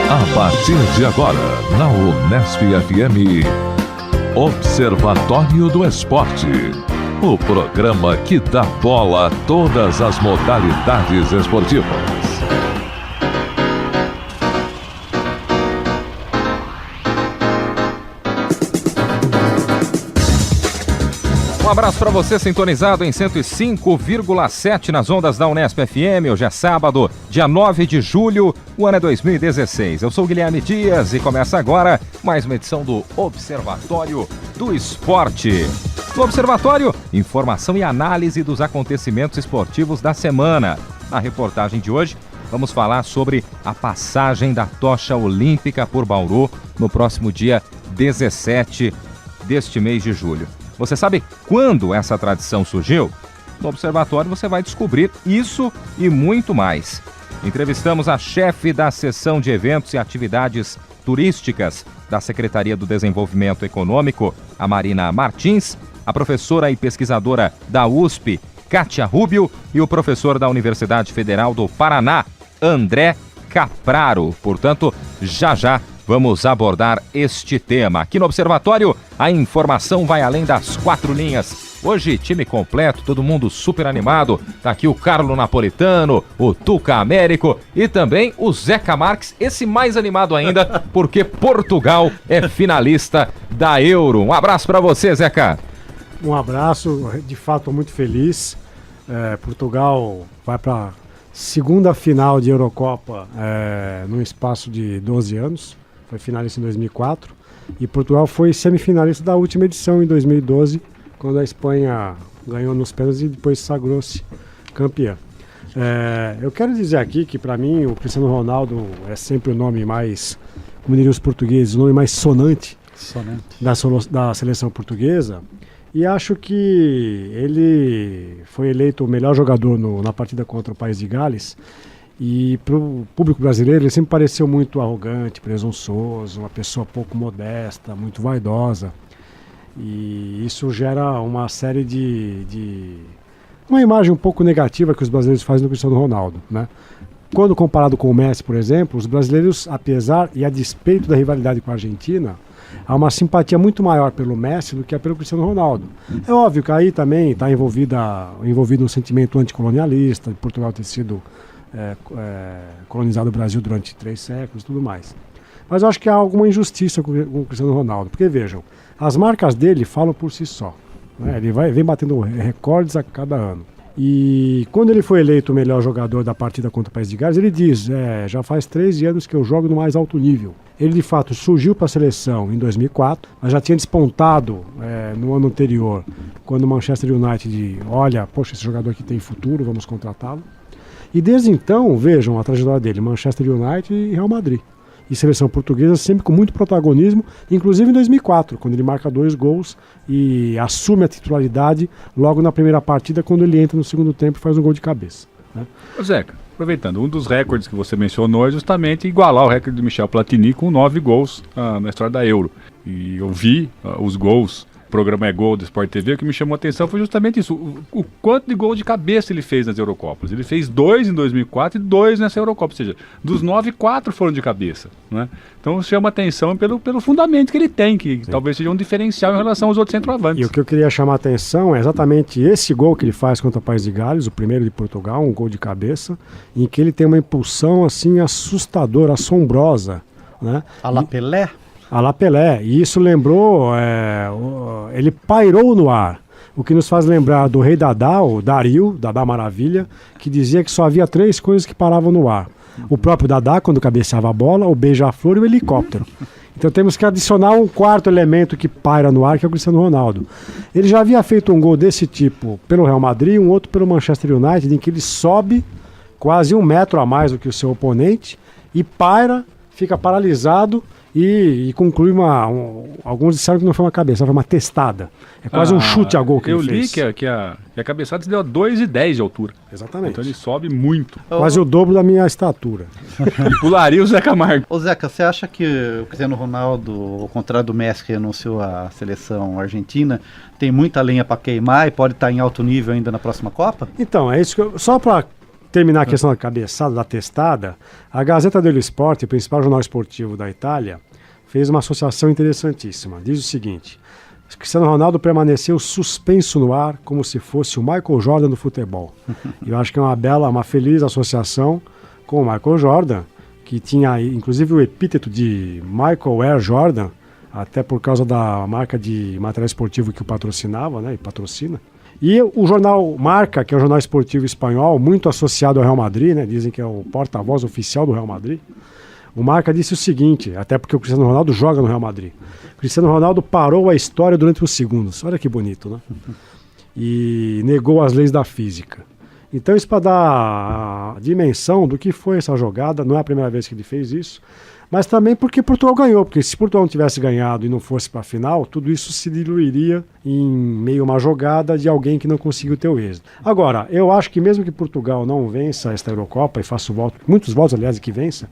A partir de agora, na Unesp FM, Observatório do Esporte. O programa que dá bola a todas as modalidades esportivas. Um abraço para você sintonizado em 105,7 nas ondas da Unesp FM. Hoje é sábado, dia 9 de julho, o ano é 2016. Eu sou Guilherme Dias e começa agora mais uma edição do Observatório do Esporte. No Observatório, informação e análise dos acontecimentos esportivos da semana. Na reportagem de hoje, vamos falar sobre a passagem da tocha olímpica por Bauru no próximo dia 17 deste mês de julho. Você sabe quando essa tradição surgiu? No Observatório você vai descobrir isso e muito mais. Entrevistamos a chefe da seção de eventos e atividades turísticas da Secretaria do Desenvolvimento Econômico, a Marina Martins, a professora e pesquisadora da USP, Kátia Rubio, e o professor da Universidade Federal do Paraná, André Capraro. Portanto, já vamos abordar este tema. Aqui no Observatório, a informação vai além das quatro linhas. Hoje, time completo, todo mundo super animado. Tá aqui o Carlo Napolitano, o Tuca Américo e também o Zeca Marques, esse mais animado ainda, porque Portugal é finalista da Euro. Um abraço para você, Zeca. Um abraço, de fato muito feliz. Portugal vai para a segunda final de Eurocopa num espaço de 12 anos. Foi finalista em 2004 e Portugal foi semifinalista da última edição em 2012, quando a Espanha ganhou nos pênaltis e depois sagrou-se campeã. Eu quero dizer aqui que para mim o Cristiano Ronaldo é sempre o nome mais, como diriam os portugueses, o nome mais sonante. Da seleção portuguesa, e acho que ele foi eleito o melhor jogador na partida contra o País de Gales. E para o público brasileiro ele sempre pareceu muito arrogante, presunçoso, uma pessoa pouco modesta, muito vaidosa. E isso gera uma série uma imagem um pouco negativa que os brasileiros fazem do Cristiano Ronaldo, né? Quando comparado com o Messi, por exemplo, os brasileiros, apesar e a despeito da rivalidade com a Argentina, há uma simpatia muito maior pelo Messi do que pelo Cristiano Ronaldo. É óbvio que aí também está envolvido um sentimento anticolonialista, de Portugal ter sido colonizado o Brasil durante 3 séculos e tudo mais. Mas eu acho que há alguma injustiça com o Cristiano Ronaldo, porque vejam, as marcas dele falam por si só, né? Ele vem batendo recordes a cada ano. E quando ele foi eleito o melhor jogador da partida contra o País de Gales, ele diz, já faz 13 anos que eu jogo no mais alto nível. Ele de fato surgiu para a seleção em 2004, mas já tinha despontado no ano anterior, quando o Manchester United olha, poxa, esse jogador aqui tem futuro, vamos contratá-lo. E desde então, vejam a trajetória dele, Manchester United e Real Madrid. E seleção portuguesa sempre com muito protagonismo, inclusive em 2004, quando ele marca 2 gols e assume a titularidade logo na primeira partida, quando ele entra no segundo tempo e faz um gol de cabeça, né? Ô Zeca, aproveitando, um dos recordes que você mencionou é justamente igualar o recorde de Michel Platini com 9 gols na história da Euro. E eu vi os gols. O programa É Gol do Sport TV, o que me chamou a atenção foi justamente isso, o quanto de gol de cabeça ele fez nas Eurocopas. Ele fez 2 em 2004 e 2 nessa Eurocopa, ou seja, dos 9, 4 foram de cabeça, né? Então chama a atenção pelo fundamento que ele tem, que Sim. Talvez seja um diferencial em relação aos outros centroavantes. E o que eu queria chamar a atenção é exatamente esse gol que ele faz contra o País de Gales, o primeiro de Portugal, um gol de cabeça, em que ele tem uma impulsão assim assustadora, assombrosa, né? A la Pelé? A la Pelé, e isso lembrou, ele pairou no ar, o que nos faz lembrar do rei Dadá, o Dadá Maravilha, que dizia que só havia 3 coisas que paravam no ar. O próprio Dadá, quando cabeceava a bola, o beija-flor e o helicóptero. Então temos que adicionar um quarto elemento que paira no ar, que é o Cristiano Ronaldo. Ele já havia feito um gol desse tipo pelo Real Madrid, um outro pelo Manchester United, em que ele sobe quase 1 metro a mais do que o seu oponente e paira, fica paralisado e conclui alguns disseram que não foi uma cabeça, foi uma testada. É quase um chute a gol que ele fez. Eu li que a cabeçada se deu a 2,10 de altura. Exatamente. Então ele sobe muito. Quase o dobro da minha estatura. Ele pularia o Zeca Marques. Ô Zeca, você acha que o Cristiano Ronaldo, ao contrário do Messi que renunciou à seleção argentina, tem muita lenha para queimar e pode estar em alto nível ainda na próxima Copa? Então, é isso que só para terminar a questão da cabeçada, da testada, a Gazzetta dello Sport, o principal jornal esportivo da Itália, fez uma associação interessantíssima. Diz o seguinte: Cristiano Ronaldo permaneceu suspenso no ar como se fosse o Michael Jordan do futebol. Eu acho que é uma feliz associação com o Michael Jordan, que tinha inclusive o epíteto de Michael Air Jordan, até por causa da marca de material esportivo que o patrocinava, né, e patrocina. E o jornal Marca, que é um jornal esportivo espanhol, muito associado ao Real Madrid, né, dizem que é o porta-voz oficial do Real Madrid. O Marca disse o seguinte, até porque o Cristiano Ronaldo joga no Real Madrid. O Cristiano Ronaldo parou a história durante uns segundos. Olha que bonito, né? E negou as leis da física. Então isso para dar a dimensão do que foi essa jogada. Não é a primeira vez que ele fez isso. Mas também porque Portugal ganhou, porque se Portugal não tivesse ganhado e não fosse para a final, tudo isso se diluiria em meio a uma jogada de alguém que não conseguiu ter o êxito. Agora, eu acho que mesmo que Portugal não vença esta Eurocopa, e faça muitos votos, aliás, que vença,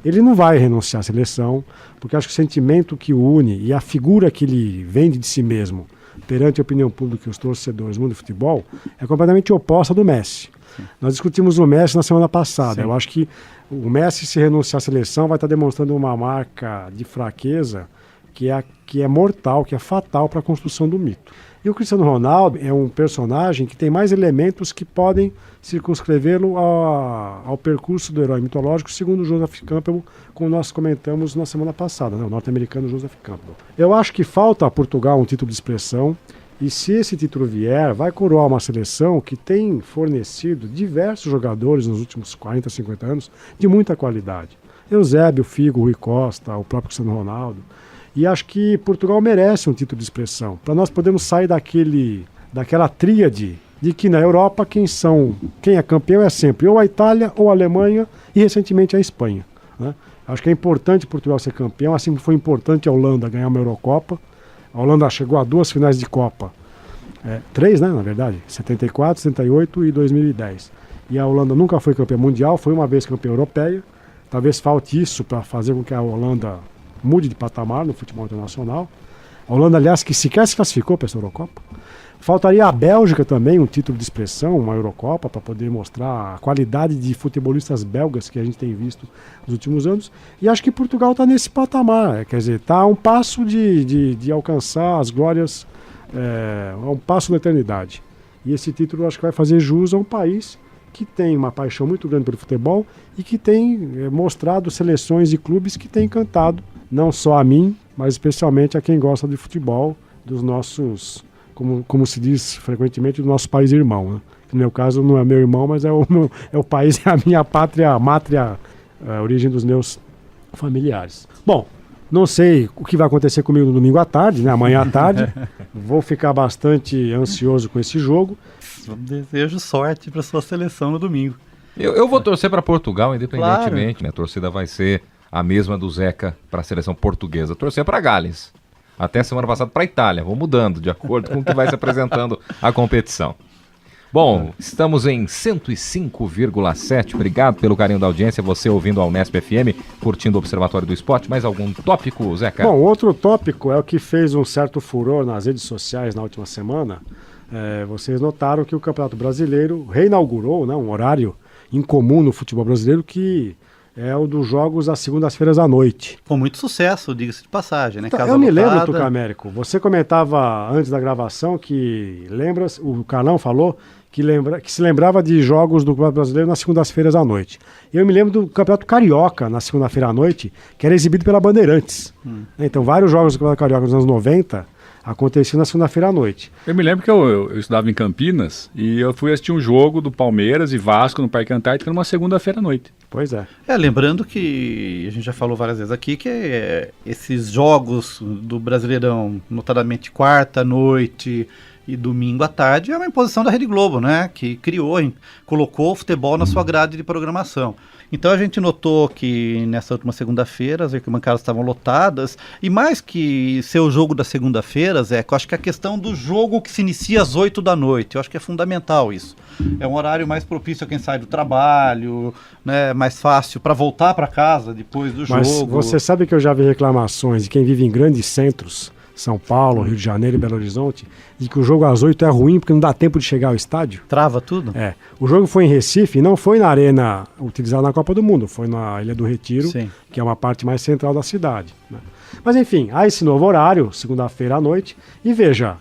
ele não vai renunciar à seleção, porque acho que o sentimento que o une e a figura que ele vende de si mesmo perante a opinião pública e os torcedores do mundo do futebol é completamente oposta do Messi. Sim. Nós discutimos o Messi na semana passada. Sim. Eu acho que o Messi, se renunciar à seleção, vai estar demonstrando uma marca de fraqueza que é mortal, que é fatal para a construção do mito. E o Cristiano Ronaldo é um personagem que tem mais elementos que podem circunscrevê-lo ao percurso do herói mitológico, segundo o Joseph Campbell, como nós comentamos na semana passada, né? O norte-americano Joseph Campbell. Eu acho que falta a Portugal um título de expressão, e se esse título vier, vai coroar uma seleção que tem fornecido diversos jogadores nos últimos 40, 50 anos de muita qualidade. Eusébio, Figo, Rui Costa, o próprio Cristiano Ronaldo. E acho que Portugal merece um título de expressão, para nós podermos sair daquela tríade de que na Europa quem é campeão é sempre ou a Itália ou a Alemanha e recentemente a Espanha, né? Acho que é importante Portugal ser campeão, assim como foi importante a Holanda ganhar uma Eurocopa. A Holanda chegou a 2 finais de Copa, 3, né, na verdade, 74, 78 e 2010. E a Holanda nunca foi campeã mundial, foi uma vez campeã europeia. Talvez falte isso para fazer com que a Holanda mude de patamar no futebol internacional. A Holanda, aliás, que sequer se classificou para essa Eurocopa. Faltaria a Bélgica também, um título de expressão, uma Eurocopa, para poder mostrar a qualidade de futebolistas belgas que a gente tem visto nos últimos anos. E acho que Portugal está nesse patamar, quer dizer, está a um passo de alcançar as glórias, a um passo da eternidade. E esse título acho que vai fazer jus a um país que tem uma paixão muito grande pelo futebol e que tem mostrado seleções e clubes que têm encantado, não só a mim, mas especialmente a quem gosta de futebol, dos nossos, como se diz frequentemente, do nosso país irmão, né? No meu caso não é meu irmão, mas é o país, é a minha pátria, a origem dos meus familiares. Bom, não sei o que vai acontecer comigo no domingo à tarde, né? Amanhã à tarde. Vou ficar bastante ansioso com esse jogo. Desejo sorte para sua seleção no domingo. Eu vou torcer para Portugal, independentemente. Claro. Né? A torcida vai ser a mesma do Zeca para a seleção portuguesa. Torcer para Gales. Até semana passada para a Itália. Vou mudando de acordo com o que vai se apresentando a competição. Bom, estamos em 105,7. Obrigado pelo carinho da audiência. Você ouvindo a Unesp FM, curtindo o Observatório do Esporte. Mais algum tópico, Zeca? Bom, outro tópico é o que fez um certo furor nas redes sociais na última semana. Vocês notaram que o Campeonato Brasileiro reinaugurou, né, um horário incomum no futebol brasileiro, que é o dos jogos às segundas-feiras à noite. Com muito sucesso, diga-se de passagem, né? Então, eu me lembro, Tuca Américo, você comentava antes da gravação que o Carlão falou que se lembrava de jogos do Campeonato Brasileiro nas segundas-feiras à noite. Eu me lembro do Campeonato Carioca na segunda-feira à noite, que era exibido pela Bandeirantes. Então, vários jogos do Campeonato Carioca nos anos 90 aconteciam na segunda-feira à noite. Eu me lembro que eu estudava em Campinas e eu fui assistir um jogo do Palmeiras e Vasco no Parque Antártica numa segunda-feira à noite. Pois é. Lembrando que a gente já falou várias vezes aqui que esses jogos do Brasileirão, notadamente quarta à noite e domingo à tarde, é uma imposição da Rede Globo, né? Que colocou o futebol na sua grade de programação. Então a gente notou que nessa última segunda-feira as arquibancadas estavam lotadas, e mais que ser o jogo da segunda-feira, Zé, eu acho que a questão do jogo que se inicia às 8 da noite, eu acho que é fundamental isso. É um horário mais propício a quem sai do trabalho, né, mais fácil para voltar para casa depois do jogo. Mas você sabe que eu já vi reclamações de quem vive em grandes centros, São Paulo, Rio de Janeiro e Belo Horizonte, de que o jogo às 8 é ruim porque não dá tempo de chegar ao estádio. Trava tudo? O jogo foi em Recife e não foi na arena utilizada na Copa do Mundo, foi na Ilha do Retiro, Sim. que é uma parte mais central da cidade, né? Mas enfim, há esse novo horário, segunda-feira à noite, e veja,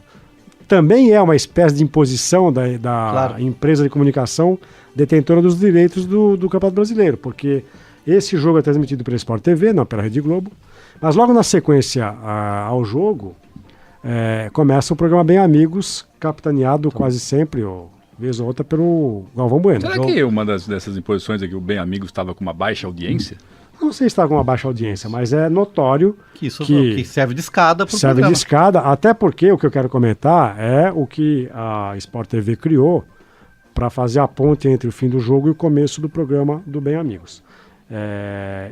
também é uma espécie de imposição da Claro. empresa de comunicação detentora dos direitos do Campeonato Brasileiro, porque esse jogo é transmitido pela Sport TV, não pela Rede Globo, mas logo na sequência ao jogo, começa o programa Bem Amigos, capitaneado quase sempre, ou vez ou outra, pelo Galvão Bueno. Será que uma dessas imposições aqui, o Bem Amigos, estava com uma baixa audiência? Não sei se está com uma baixa audiência, mas é notório Que isso que serve de escada para o serve programa. de escada, até porque o que eu quero comentar é o que a Sport TV criou para fazer a ponte entre o fim do jogo e o começo do programa do Bem Amigos.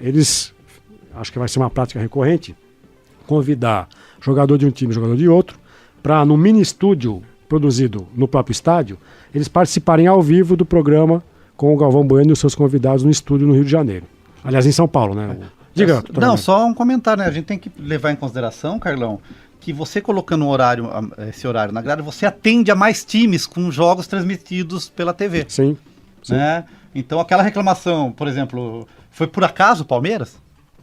Eles, acho que vai ser uma prática recorrente, convidar jogador de um time e jogador de outro, para no mini estúdio produzido no próprio estádio, eles participarem ao vivo do programa com o Galvão Bueno e os seus convidados no estúdio no Rio de Janeiro. Aliás, em São Paulo, né? Diga. Não, só um comentário, né? A gente tem que levar em consideração, Carlão, que você colocando esse horário na grade, você atende a mais times com jogos transmitidos pela TV. Sim. Né? Então aquela reclamação, por exemplo, foi por acaso o Palmeiras?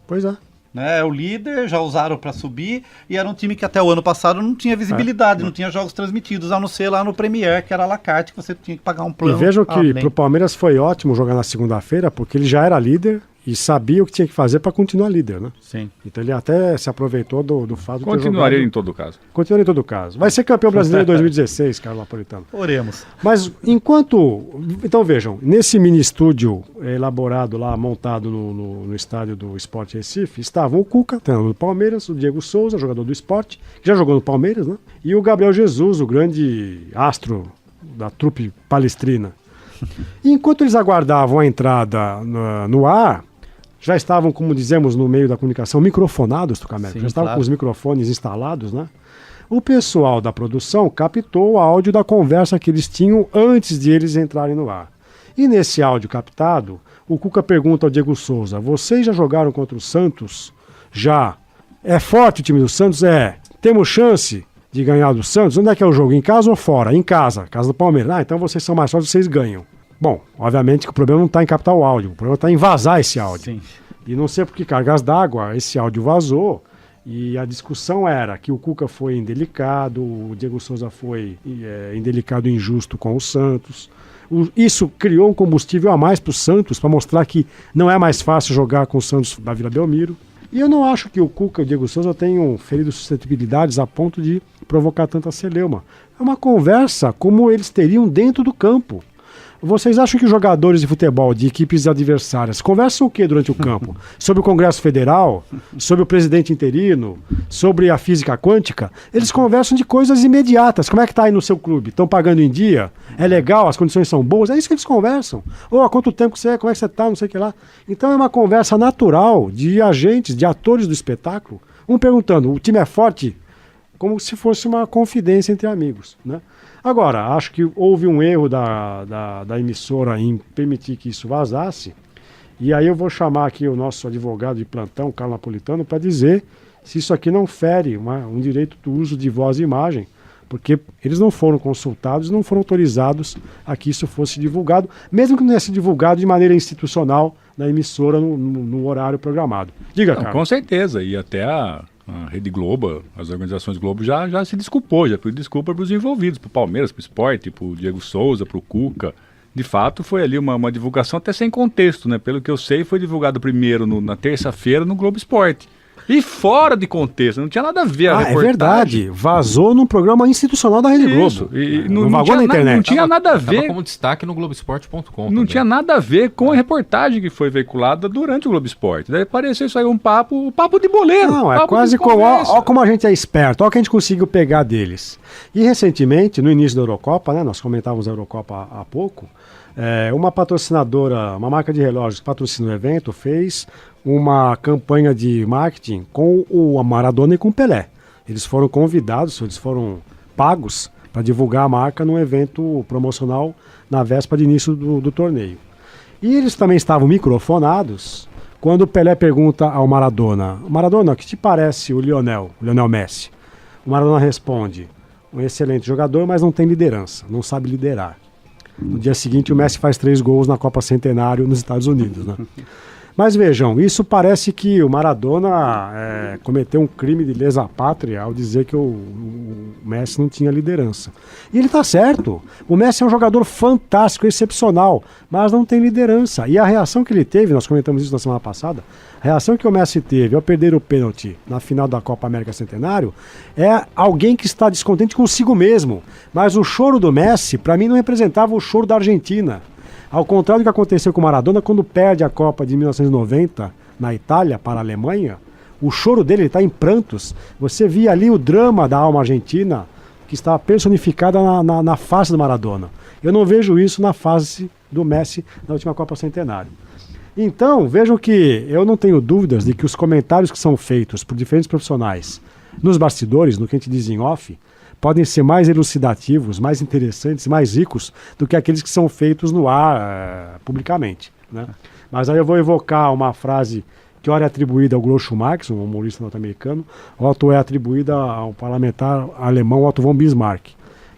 Pois é. Né? É o líder, já usaram para subir, e era um time que até o ano passado não tinha visibilidade, não tinha jogos transmitidos, a não ser lá no Premier, que era à la carte, que você tinha que pagar um plano. E vejam que para o Palmeiras foi ótimo jogar na segunda-feira, porque ele já era líder e sabia o que tinha que fazer para continuar líder, né? Sim. Então ele até se aproveitou do fato de Continuaria em todo caso. Continuaria em todo caso. Vai ser campeão brasileiro em 2016, Carlos Napolitano. Oremos. Mas enquanto... Então vejam, nesse mini estúdio elaborado lá, montado no estádio do Sport Recife, estavam o Cuca, treinador do Palmeiras, o Diego Souza, jogador do Sport, que já jogou no Palmeiras, né? E o Gabriel Jesus, o grande astro da trupe palestrina. E enquanto eles aguardavam a entrada no ar, já estavam, como dizemos no meio da comunicação, microfonados, Tucamelo. Já estavam com os microfones instalados, né? O pessoal da produção captou o áudio da conversa que eles tinham antes de eles entrarem no ar. E nesse áudio captado, o Cuca pergunta ao Diego Souza: vocês já jogaram contra o Santos? Já. É forte o time do Santos? É. Temos chance de ganhar do Santos? Onde é que é o jogo? Em casa ou fora? Em casa. Casa do Palmeiras. Ah, então vocês são mais fortes, vocês ganham. Bom, obviamente que o problema não está em captar o áudio, o problema está em vazar esse áudio. Sim. E não sei por que cargas d'água esse áudio vazou, e a discussão era que o Cuca foi indelicado, o Diego Souza foi indelicado e injusto com o Santos. Isso criou um combustível a mais para o Santos, para mostrar que não é mais fácil jogar com o Santos da Vila Belmiro. E eu não acho que o Cuca e o Diego Souza tenham ferido suscetibilidades a ponto de provocar tanta celeuma. É uma conversa como eles teriam dentro do campo. Vocês acham que os jogadores de futebol de equipes adversárias conversam o que durante o campo? Sobre o Congresso Federal? Sobre o presidente interino? Sobre a física quântica? Eles conversam de coisas imediatas. Como é que tá aí no seu clube? Estão pagando em dia? É legal? As condições são boas? É isso que eles conversam. Ou há quanto tempo você é? Como é que você tá? Não sei o que lá. Então é uma conversa natural de agentes, de atores do espetáculo. Um perguntando, o time é forte? Como se fosse uma confidência entre amigos, né? Agora, acho que houve um erro da emissora em permitir que isso vazasse, e aí eu vou chamar aqui o nosso advogado de plantão, Carlos Napolitano, para dizer se isso aqui não fere um direito do uso de voz e imagem, porque eles não foram consultados, não foram autorizados a que isso fosse divulgado, mesmo que não tenha sido divulgado de maneira institucional na emissora no horário programado. Diga, Carlos. Com certeza, e até a Rede Globo, as organizações Globo já se desculpou, já pediu desculpa para os envolvidos, para o Palmeiras, para o Sport, para o Diego Souza, para o Cuca. De fato, foi ali uma divulgação até sem contexto, né? Pelo que eu sei, foi divulgado primeiro na terça-feira no Globo Esporte. E fora de contexto, não tinha nada a ver a reportagem. É verdade, vazou num programa institucional da Rede Globo. E não vagou na internet. Não tinha nada a ver. Tava como destaque no Globoesporte.com. Não tinha nada a ver com a reportagem que foi veiculada durante o Globo Esporte. Daí pareceu isso aí um papo de boleiro. Não, é quase como... Ó como a gente é esperto, ó que a gente conseguiu pegar deles. E recentemente, no início da Eurocopa, né, nós comentávamos a Eurocopa há pouco, uma patrocinadora, uma marca de relógios que patrocina o evento, fez uma campanha de marketing com o Maradona e com o Pelé. Eles foram convidados, eles foram pagos para divulgar a marca num evento promocional na véspera de início do torneio. E eles também estavam microfonados quando o Pelé pergunta ao Maradona: Maradona, o que te parece o Lionel Messi? O Maradona responde: um excelente jogador, mas não tem liderança, não sabe liderar. No dia seguinte, o Messi faz 3 gols na Copa Centenário nos Estados Unidos, né? Mas vejam, isso parece que o Maradona cometeu um crime de lesa pátria ao dizer que o Messi não tinha liderança. E ele está certo. O Messi é um jogador fantástico, excepcional, mas não tem liderança. E a reação que ele teve, nós comentamos isso na semana passada, a reação que o Messi teve ao perder o pênalti na final da Copa América Centenário é alguém que está descontente consigo mesmo. Mas o choro do Messi, para mim, não representava o choro da Argentina. Ao contrário do que aconteceu com o Maradona, quando perde a Copa de 1990 na Itália para a Alemanha, o choro dele está em prantos. Você via ali o drama da alma argentina que estava personificada na face do Maradona. Eu não vejo isso na face do Messi na última Copa Centenário. Então, vejam que eu não tenho dúvidas de que os comentários que são feitos por diferentes profissionais nos bastidores, no que a gente diz em off, podem ser mais elucidativos, mais interessantes, mais ricos do que aqueles que são feitos no ar publicamente, né? Mas aí eu vou evocar uma frase que ora é atribuída ao Groucho Marx, um humorista norte-americano, outra é atribuída ao parlamentar alemão Otto von Bismarck,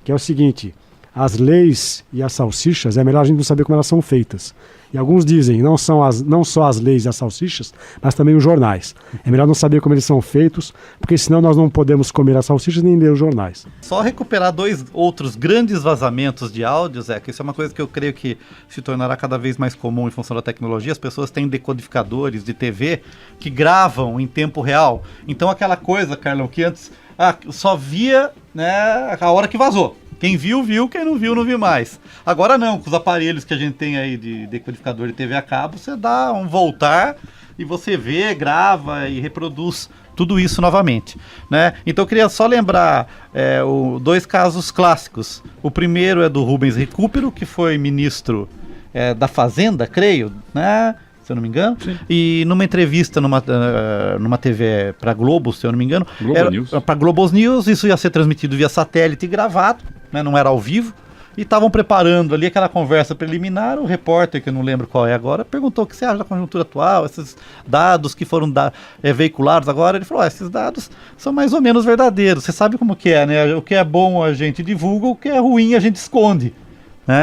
que é o seguinte: as leis e as salsichas, é melhor a gente não saber como elas são feitas. E alguns dizem, não só as leis e as salsichas, mas também os jornais. É melhor não saber como eles são feitos, porque senão nós não podemos comer as salsichas nem ler os jornais. Só recuperar 2 outros grandes vazamentos de áudios, que isso é uma coisa que eu creio que se tornará cada vez mais comum em função da tecnologia. As pessoas têm decodificadores de TV que gravam em tempo real. Então aquela coisa, Carlão, que antes só via, né, a hora que vazou. Quem viu, viu. Quem não viu mais. Agora não, com os aparelhos que a gente tem aí de decodificador de TV a cabo, você dá um voltar e você vê, grava e reproduz tudo isso novamente, né? Então eu queria só lembrar 2 casos clássicos. O primeiro é do Rubens Recupero, que foi ministro da Fazenda, creio, né? Se eu não me engano, sim. E numa entrevista numa TV para Globo, se eu não me engano, para Globo News, isso ia ser transmitido via satélite e gravado, né, não era ao vivo, e estavam preparando ali aquela conversa preliminar. O repórter, que eu não lembro qual é agora, perguntou o que você acha da conjuntura atual, esses dados que foram veiculados agora. Ele falou: esses dados são mais ou menos verdadeiros, você sabe como que é, né? O que é bom a gente divulga, o que é ruim a gente esconde.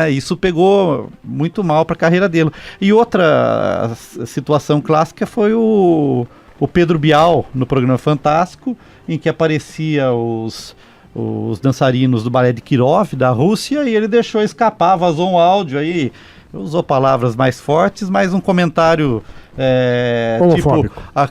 Isso pegou muito mal para a carreira dele. E outra situação clássica foi o Pedro Bial no programa Fantástico, em que aparecia os dançarinos do balé de Kirov, da Rússia, e ele deixou escapar, vazou um áudio aí, usou palavras mais fortes, mas um comentário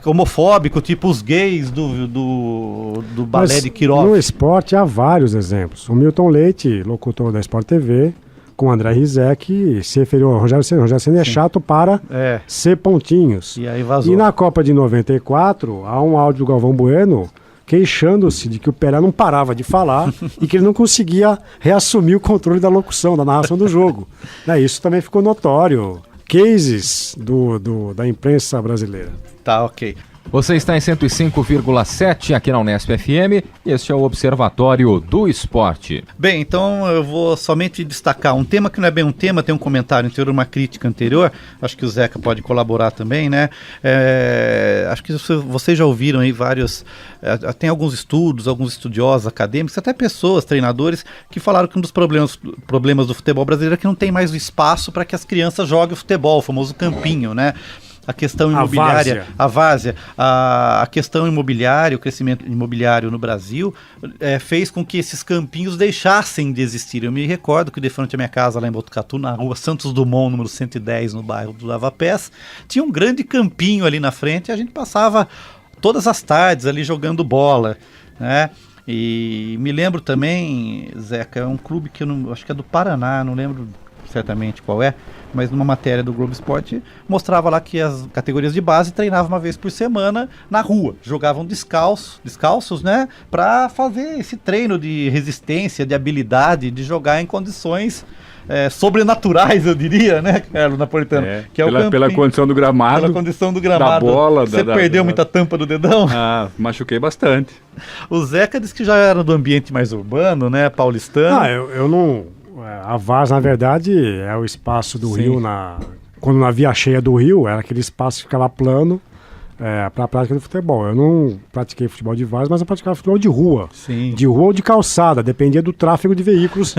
homofóbico, tipo os gays do balé de Kirov. No esporte há vários exemplos. O Milton Leite, locutor da Sport TV, com o André Rizek, se referiu ao Rogério Ceni. O Rogério Ceni é chato para ser pontinhos. E aí vazou. E na Copa de 94, há um áudio do Galvão Bueno queixando-se de que o Pelé não parava de falar e que ele não conseguia reassumir o controle da locução, da narração do jogo. Isso também ficou notório. Cases da imprensa brasileira. Tá, ok. Você está em 105,7 aqui na Unesp FM e este é o Observatório do Esporte. Bem, então eu vou somente destacar um tema que não é bem um tema, tem um comentário anterior, uma crítica anterior, acho que o Zeca pode colaborar também, né? Acho que vocês já ouviram aí vários, tem alguns estudos, alguns estudiosos acadêmicos, até pessoas, treinadores, que falaram que um dos problemas do futebol brasileiro é que não tem mais o espaço para que as crianças joguem o futebol, o famoso campinho, né? A questão imobiliária, a várzea, a questão imobiliária, o crescimento imobiliário no Brasil fez com que esses campinhos deixassem de existir. Eu me recordo que de frente à minha casa lá em Botucatu, na rua Santos Dumont, número 110, no bairro do Lavapés, tinha um grande campinho ali na frente e a gente passava todas as tardes ali jogando bola, né? E me lembro também, Zeca, é um clube que eu não, acho que é do Paraná, não lembro certamente qual é, mas numa matéria do Globo Esporte mostrava lá que as categorias de base treinavam uma vez por semana na rua, jogavam descalços, né, para fazer esse treino de resistência, de habilidade, de jogar em condições sobrenaturais, eu diria, né, Carlos Napolitano? Que é pela condição do gramado. Pela condição do gramado. Da bola. Você perdeu muita tampa do dedão? Machuquei bastante. O Zeca disse que já era do ambiente mais urbano, né, paulistano. Eu não... A várzea, na verdade, é o espaço do rio, quando na via cheia do rio, era aquele espaço que ficava plano, para a prática do futebol. Eu não pratiquei futebol de várzea, mas eu praticava futebol de rua. Sim. De rua ou de calçada, dependia do tráfego de veículos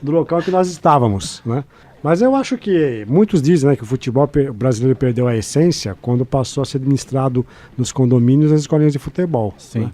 do local que nós estávamos, né? Mas eu acho que muitos dizem, né, que o futebol brasileiro perdeu a essência quando passou a ser administrado nos condomínios e nas escolinhas de futebol. Sim. Né?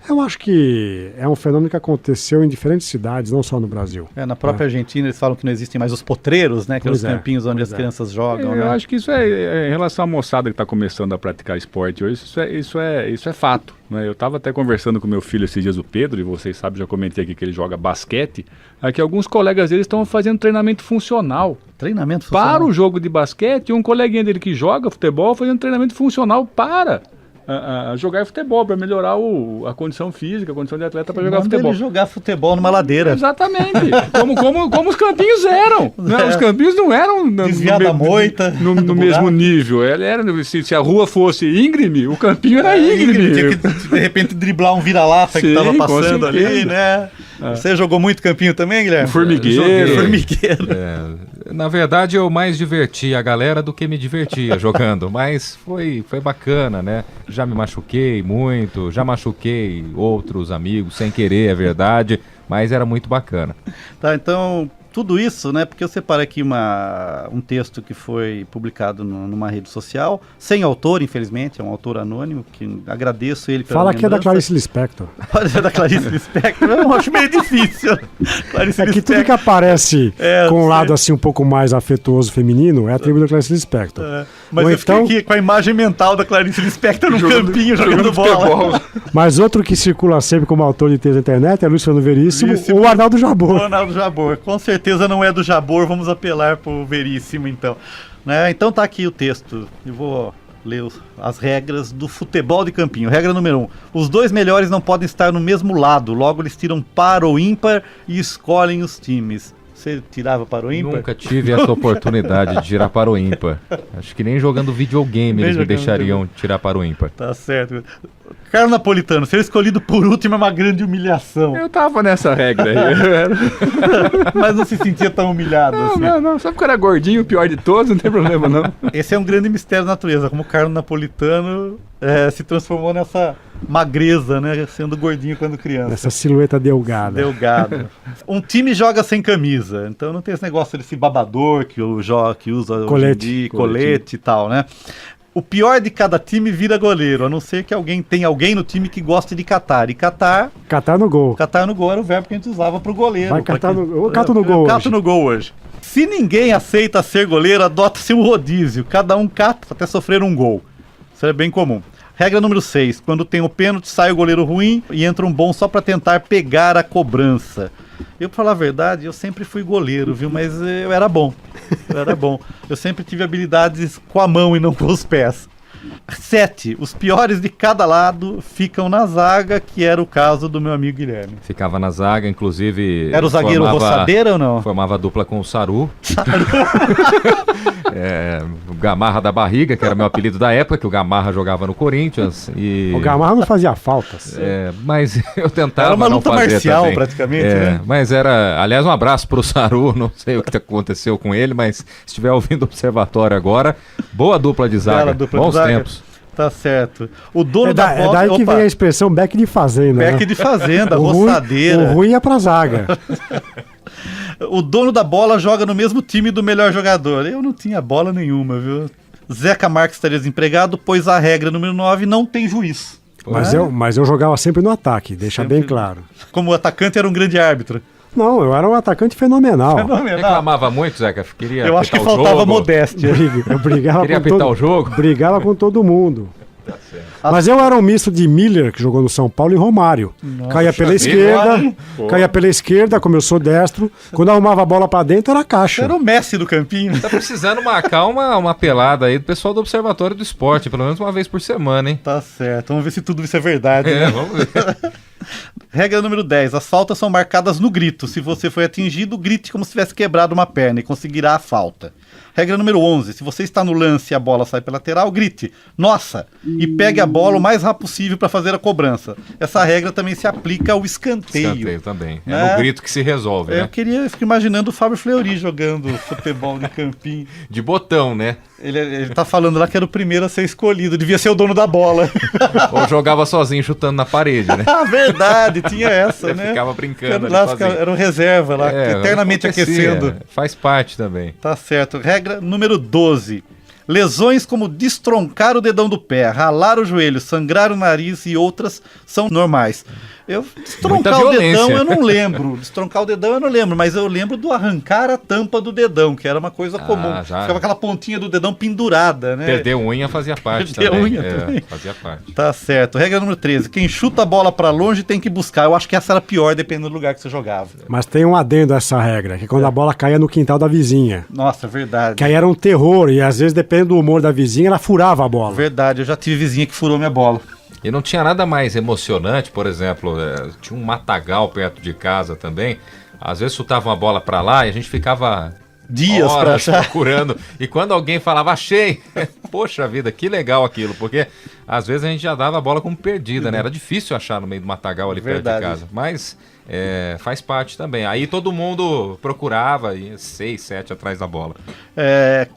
Eu acho que é um fenômeno que aconteceu em diferentes cidades, não só no Brasil. Na própria Argentina eles falam que não existem mais os potreiros, né? Que Pois são os campinhos onde as é. crianças jogam. Eu né? acho que isso é em relação à moçada que está começando a praticar esporte hoje, isso é fato. Né? Eu estava até conversando com meu filho esses dias, o Pedro, e vocês sabem, já comentei aqui que ele joga basquete, que alguns colegas deles estão fazendo treinamento funcional. Treinamento funcional. Para o jogo de basquete, um coleguinha dele que joga futebol fazendo treinamento funcional para jogar futebol, para melhorar a condição física, a condição de atleta para jogar Manda futebol. ele jogar futebol numa ladeira. Exatamente. como os campinhos eram. Né? Os campinhos não eram Desviar da moita, no do mesmo buraco. nível. Ele era, se a rua fosse íngreme, o campinho era íngreme. Tinha que, de repente, driblar um vira-lata que Sim, estava com passando ali, certeza. né? Você jogou muito campinho também, Guilherme? Formigueiro. Joguei. Formigueiro. Na verdade, eu mais diverti a galera do que me divertia jogando, mas foi bacana, né? Já me machuquei muito, já machuquei outros amigos sem querer, é verdade, mas era muito bacana. Tá, então, tudo isso, né? Porque eu separei aqui um texto que foi publicado numa rede social, sem autor, infelizmente, é um autor anônimo, que agradeço ele pela Fala que é da lembrança. Clarice Lispector. Pode ser da Clarice Lispector, eu acho meio difícil. Clarice É que tudo que Lispector. aparece com um sei. lado assim um pouco mais afetuoso feminino é atribuído a Clarice Lispector. Mas Ou eu fiquei então- aqui com a imagem mental da Clarice Lispector no campinho jogando bola. Mas outro que circula sempre como autor de texto na internet é Luiz Fernando Veríssimo Veríssimo. ou Arnaldo Jabor. Ronaldo Jabor. Com certeza não é do Jabor, vamos apelar pro Veríssimo então. Né? Então tá aqui o texto. Eu vou ler as regras do futebol de campinho. Regra número 1. Os dois melhores não podem estar no mesmo lado, logo eles tiram par ou ímpar e escolhem os times. Você tirava para o ímpar? Nunca tive essa oportunidade de tirar para o ímpar. Acho que nem jogando videogame Nem eles me jogando deixariam tirar para o ímpar. Tá certo. Carlos Napolitano, ser escolhido por último é uma grande humilhação. Eu tava nessa regra aí. Eu era... Mas não se sentia tão humilhado assim. Não. Sabe que eu era gordinho, o pior de todos, não tem problema não. Esse é um grande mistério da natureza, como o Carlos Napolitano se transformou nessa magreza, né? Sendo gordinho quando criança. Essa silhueta delgada. Delgado. Um time joga sem camisa, então não tem esse negócio desse babador que usa hoje em Colete. dia, colete e tal, né? O pior de cada time vira goleiro, a não ser que tenha alguém no time que goste de catar. E catar Catar no gol. no gol era o verbo que a gente usava pro goleiro. Vai pra catar quem- no- eu cato no gol Eu cato hoje. no gol hoje. Se ninguém aceita ser goleiro, adota-se um rodízio. Cada um cata até sofrer um gol. Isso é bem comum. Regra número 6. Quando tem o pênalti, sai o goleiro ruim e entra um bom só pra tentar pegar a cobrança. Eu, pra falar a verdade, eu sempre fui goleiro, viu? Mas eu era bom. Eu sempre tive habilidades com a mão e não com os pés. 7. Os piores de cada lado ficam na zaga, que era o caso do meu amigo Guilherme. Ficava na zaga, inclusive... Era o zagueiro roçadeira ou não? Formava dupla com o Saru. O Gamarra da Barriga, que era meu apelido da época, que o Gamarra jogava no Corinthians. E, O Gamarra não fazia faltas. mas eu tentava Era uma não luta fazer marcial, também. praticamente, né? Mas era... Aliás, um abraço pro Saru, não sei o que aconteceu com ele, mas se estiver ouvindo o Observatório agora, boa dupla de zaga, Bela dupla de bons zaga. tempos. Tá certo. O dono É da bola... daí que Opa, vem a expressão beck de fazenda. Beck né? de fazenda, O ruim- roçadeira. O ruim é pra zaga. O dono da bola joga no mesmo time do melhor jogador. Eu não tinha bola nenhuma, viu? Zeca Marques estaria desempregado, pois a regra número 9 não tem juiz. Mas eu jogava sempre no ataque, deixa Sempre. bem claro. Como o atacante era um grande árbitro. Não, eu era um atacante fenomenal. Reclamava muito, Zeca? Queria Eu acho que apitar o faltava jogo? modéstia. Eu brigava Queria com apitar o jogo? Brigava com todo mundo. Mas eu era um misto de Miller, que jogou no São Paulo, e Romário. Caía pela esquerda, como eu sou destro. Quando arrumava a bola pra dentro, era caixa. Era o Messi do campinho. Tá precisando marcar uma pelada aí do pessoal do Observatório do Esporte, pelo menos uma vez por semana, hein? Tá certo, vamos ver se tudo isso é verdade. né? Vamos ver. Regra número 10. As faltas são marcadas no grito. Se você foi atingido, grite como se tivesse quebrado uma perna e conseguirá a falta. Regra número 11. Se você está no lance e a bola sai pela lateral, grite, nossa, e pegue a bola o mais rápido possível para fazer a cobrança. Essa regra também se aplica ao escanteio. Escanteio também. É no grito que se resolve, né? Eu fico imaginando o Fábio Fleury jogando futebol de campinho. De botão, né? Ele tá falando lá que era o primeiro a ser escolhido, devia ser o dono da bola. Ou jogava sozinho chutando na parede, né? Ah, verdade, tinha essa, né? Ficava brincando lá, ali sozinho. era um reserva lá, eternamente aquecendo. Faz parte também. Tá certo. Regra número 12. Lesões como destroncar o dedão do pé, ralar o joelho, sangrar o nariz e outras são normais. Destroncar o dedão eu não lembro. Destroncar o dedão eu não lembro, mas eu lembro do arrancar a tampa do dedão, que era uma coisa comum. Ficava aquela pontinha do dedão pendurada, né? Perder unha fazia parte também. Unha também. Fazia parte. Tá certo. Regra número 13. Quem chuta a bola pra longe tem que buscar. Eu acho que essa era pior, dependendo do lugar que você jogava. Mas tem um adendo a essa regra, que quando a bola caía no quintal da vizinha. Nossa, verdade. Que aí era um terror, e às vezes, dependendo do humor da vizinha, ela furava a bola. Verdade, eu já tive vizinha que furou minha bola. E não tinha nada mais emocionante, por exemplo, tinha um matagal perto de casa também. Às vezes chutava uma bola pra lá e a gente ficava dias pra achar, procurando. E quando alguém falava, achei, poxa vida, que legal aquilo, porque às vezes a gente já dava a bola como perdida, né? Era difícil achar no meio do matagal ali perto de casa. Mas faz parte também. Aí todo mundo procurava, ia 6, 7 atrás da bola.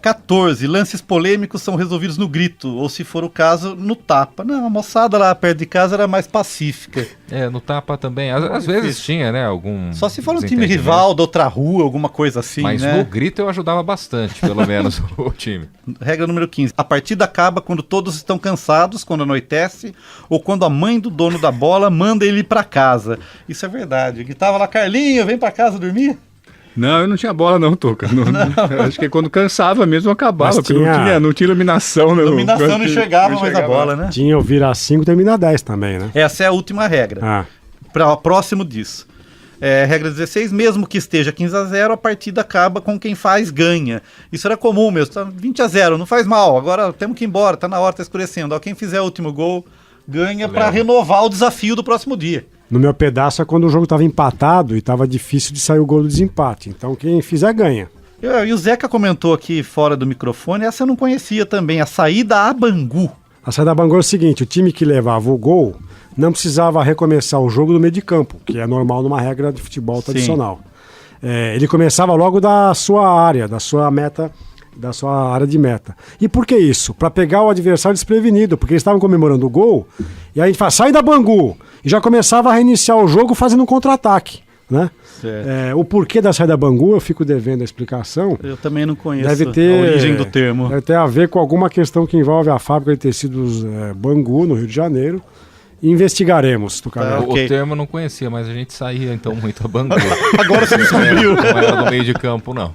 14. Lances polêmicos são resolvidos no grito, ou se for o caso, no tapa. Não, a moçada lá perto de casa era mais pacífica. No tapa também. Às vezes tinha, né? Algum. Só se for um time rival da outra rua, alguma coisa assim. Mas né? No grito eu ajudava bastante, pelo menos, o time. Regra número 15. A partida acaba quando todos estão cansados, quando anoitece, ou quando a mãe do dono da bola manda ele ir pra casa. Isso é verdade. Gritava lá, Carlinho, vem pra casa dormir? Não, eu não tinha bola não, Toca. Acho que quando cansava mesmo acabava, porque não tinha iluminação. Né? Iluminação não enxergava mais a bola, né? Tinha o virar 5 terminar 10 também, né? Essa é a última regra. Próximo disso. Regra 16, mesmo que esteja 15-0, a partida acaba com quem faz ganha. Isso era comum mesmo, tá 20-0, não faz mal, agora temos que ir embora, tá na hora, tá escurecendo. Quem fizer o último gol ganha para renovar o desafio do próximo dia. No meu pedaço é quando o jogo estava empatado e estava difícil de sair o gol do desempate. Então quem fizer ganha. E o Zeca comentou aqui fora do microfone, essa eu não conhecia também, a saída a Bangu. A saída a Bangu é o seguinte, o time que levava o gol não precisava recomeçar o jogo do meio de campo, que é normal numa regra de futebol tradicional. Ele começava logo da sua área, da sua meta, da sua área de meta. E por que isso? Para pegar o adversário desprevenido, porque eles estavam comemorando o gol, e aí a gente fala, sai da Bangu! E já começava a reiniciar o jogo fazendo um contra-ataque. Né? O porquê da saída Bangu, eu fico devendo a explicação. Eu também não conheço a origem do termo. Deve ter a ver com alguma questão que envolve a fábrica de tecidos Bangu, no Rio de Janeiro. Investigaremos, Tucano. O termo eu não conhecia, mas a gente saía então muito a Bangu. Agora você descobriu. Não era no meio de campo, não.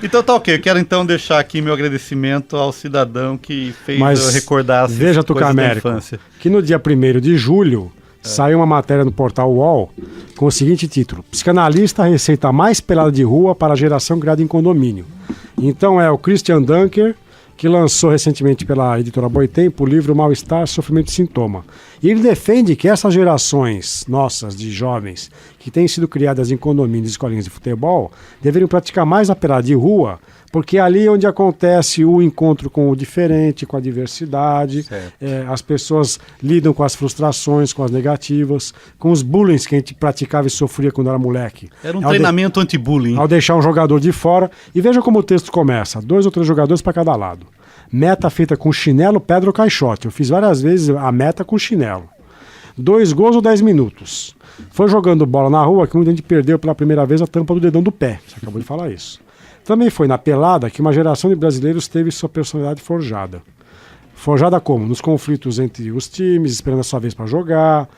Então tá ok, eu quero então deixar aqui meu agradecimento ao cidadão que fez eu recordar as veja, coisas da infância. Que no dia 1º de julho saiu uma matéria no portal UOL com o seguinte título: Psicanalista receita mais pelada de rua para a geração criada em condomínio. Então é o Christian Dunker, que lançou recentemente pela editora Boitempo o livro Mal-Estar, Sofrimento e Sintoma. E ele defende que essas gerações nossas de jovens que têm sido criadas em condomínios e escolinhas de futebol deveriam praticar mais a pelada de rua, porque é ali onde acontece o encontro com o diferente, com a diversidade, as pessoas lidam com as frustrações, com as negativas, com os bullying que a gente praticava e sofria quando era moleque. Era um treinamento anti-bullying. Ao deixar um jogador de fora. E veja como o texto começa: 2 ou 3 jogadores para cada lado. Meta feita com chinelo, pedra ou caixote. Eu fiz várias vezes a meta com chinelo. 2 gols ou 10 minutos. Foi jogando bola na rua que muita gente perdeu pela primeira vez a tampa do dedão do pé. Você acabou de falar isso. Também foi na pelada que uma geração de brasileiros teve sua personalidade forjada. Forjada como? Nos conflitos entre os times, esperando a sua vez para jogar,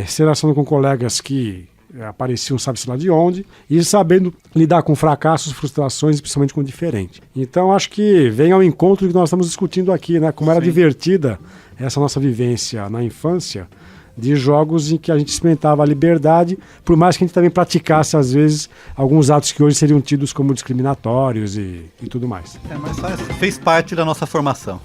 se relacionando com colegas que apareciam sabe-se lá de onde, e sabendo lidar com fracassos, frustrações, principalmente com o diferente. Então acho que vem ao encontro do que nós estamos discutindo aqui, né? Como era divertida essa nossa vivência na infância, de jogos em que a gente experimentava a liberdade, por mais que a gente também praticasse, às vezes, alguns atos que hoje seriam tidos como discriminatórios e tudo mais. Mas fez parte da nossa formação.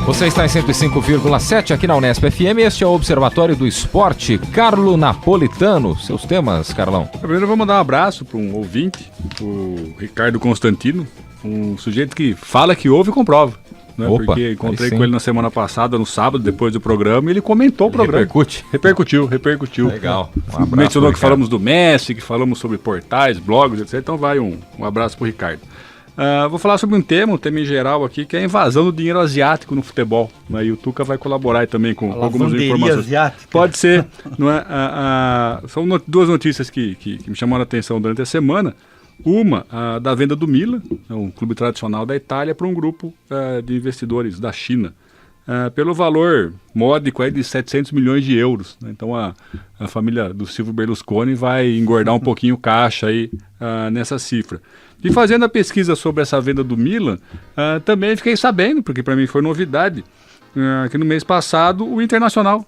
Você está em 105,7 aqui na Unesp FM. Este é o Observatório do Esporte. Carlo Napolitano. Seus temas, Carlão. Primeiro vamos dar um abraço para um ouvinte, o Ricardo Constantino, um sujeito que fala que ouve e comprova. Né? Opa, porque encontrei com ele na semana passada, no sábado, depois do programa, e ele comentou o programa. Repercutiu. Legal. Um abraço. Mencionou que falamos do Messi, que falamos sobre portais, blogs, etc. Então vai um abraço pro Ricardo. Vou falar sobre um tema em geral aqui, que é a invasão do dinheiro asiático no futebol. Né? E o Tuca vai colaborar aí também com algumas informações. Asiática. Pode ser. Não é? São duas notícias que me chamaram a atenção durante a semana. Uma, da venda do Milan, um clube tradicional da Itália, para um grupo de investidores da China, pelo valor módico aí de 700 milhões de euros. Né? Então a família do Silvio Berlusconi vai engordar um pouquinho o caixa aí, nessa cifra. E fazendo a pesquisa sobre essa venda do Milan, também fiquei sabendo, porque para mim foi novidade, que no mês passado o Internacional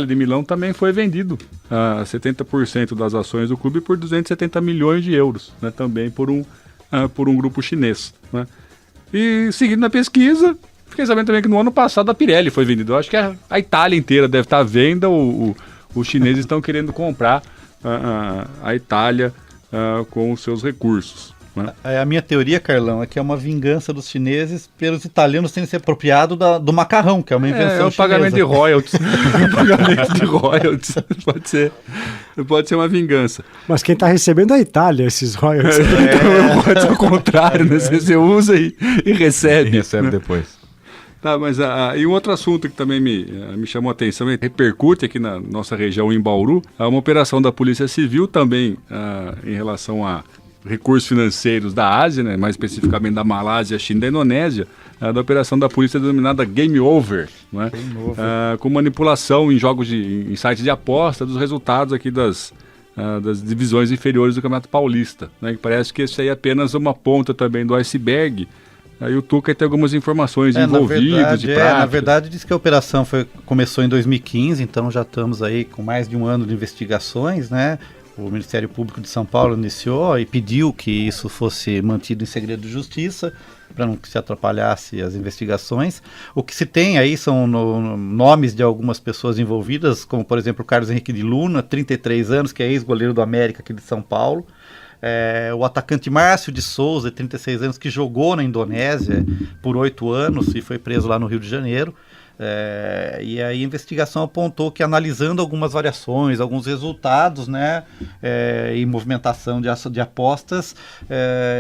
de Milão também foi vendido a 70% das ações do clube por 270 milhões de euros, né, também por um grupo chinês. Né. E seguindo na pesquisa, fiquei sabendo também que no ano passado a Pirelli foi vendida. Eu acho que a Itália inteira deve estar à venda, os chineses estão querendo comprar a Itália com os seus recursos. Né? A minha teoria, Carlão, é que é uma vingança dos chineses pelos italianos terem se apropriado do macarrão, que é uma invenção chinesa. É o pagamento de royalties. Pode ser uma vingança. Mas quem está recebendo é a Itália, esses royalties. Pode ser o contrário, né? Você usa e recebe. E recebe depois. Tá, mas e um outro assunto que também me chamou a atenção e repercute aqui na nossa região, em Bauru, uma operação da Polícia Civil também em relação a recursos financeiros da Ásia, né, mais especificamente da Malásia, China e da Indonésia, da operação da polícia denominada Game Over, né, com manipulação em jogos em sites de aposta dos resultados aqui das divisões inferiores do Campeonato Paulista. Né, que parece que isso aí é apenas uma ponta também do iceberg. Aí o Tuca tem algumas informações envolvidas de prática. Na verdade, diz que a operação começou em 2015, então já estamos aí com mais de um ano de investigações, né? O Ministério Público de São Paulo iniciou e pediu que isso fosse mantido em segredo de justiça, para não que se atrapalhasse as investigações. O que se tem aí são nomes de algumas pessoas envolvidas, como por exemplo o Carlos Henrique de Luna, 33 anos, que é ex-goleiro do América aqui de São Paulo. O atacante Márcio de Souza, 36 anos, que jogou na Indonésia por 8 anos e foi preso lá no Rio de Janeiro. E aí a investigação apontou que, analisando algumas variações, alguns resultados, né, e movimentação de apostas,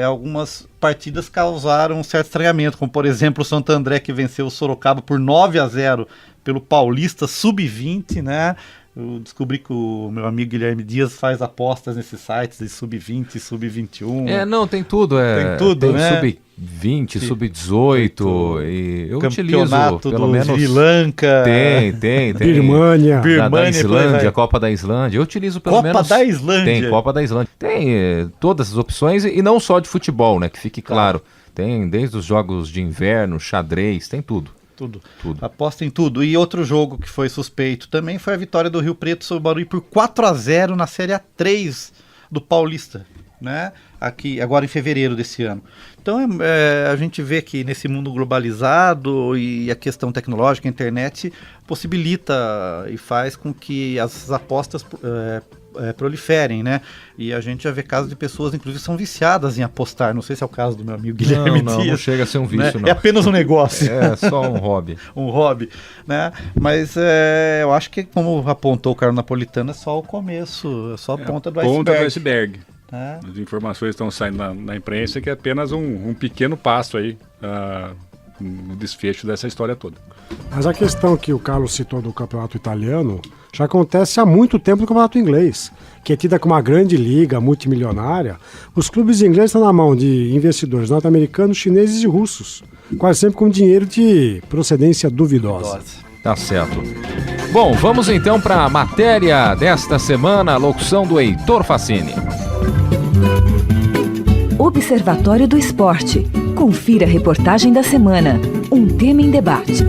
algumas partidas causaram um certo estranhamento, como por exemplo o Santo André, que venceu o Sorocaba por 9-0 pelo Paulista Sub-20, né? Eu descobri que o meu amigo Guilherme Dias faz apostas nesses sites de Sub-20, Sub-21. Tem tudo. Tem tudo, tem né? Sub-20, Sub-18. E eu utilizo, Campeonato pelo do menos. Sri Lanka. Tem. Birmânia. Da Islândia, Copa da Islândia. Eu utilizo pelo menos. Copa da Islândia. Tem Copa da Islândia. Tem todas as opções e não só de futebol, né? Que fique claro. Tem desde os jogos de inverno, xadrez, tem tudo. Tudo. Aposta em tudo. E outro jogo que foi suspeito também foi a vitória do Rio Preto sobre o Barueri por 4-0 na Série A3 do Paulista, né? Aqui, agora em fevereiro desse ano. Então a gente vê que nesse mundo globalizado e a questão tecnológica, a internet possibilita e faz com que as apostas proliferem, né? E a gente já vê casos de pessoas, inclusive, são viciadas em apostar. Não sei se é o caso do meu amigo Guilherme Dias. Não chega a ser um vício, né? não. É apenas um negócio. É só um hobby. Um hobby, né? Mas eu acho que, como apontou o Carlos Napolitano, é só o começo, é só a ponta do iceberg. Ponta do iceberg. As informações estão saindo na imprensa, que é apenas um pequeno passo aí no desfecho dessa história toda. Mas a questão que o Carlos citou do campeonato italiano já acontece há muito tempo no campeonato inglês, que é tida como uma grande liga multimilionária. Os clubes ingleses estão na mão de investidores norte-americanos, chineses e russos, quase sempre com dinheiro de procedência duvidosa. Tá certo. Bom, vamos então para a matéria desta semana, a locução do Heitor Facini. Observatório do Esporte. Confira a reportagem da semana. Um tema em debate.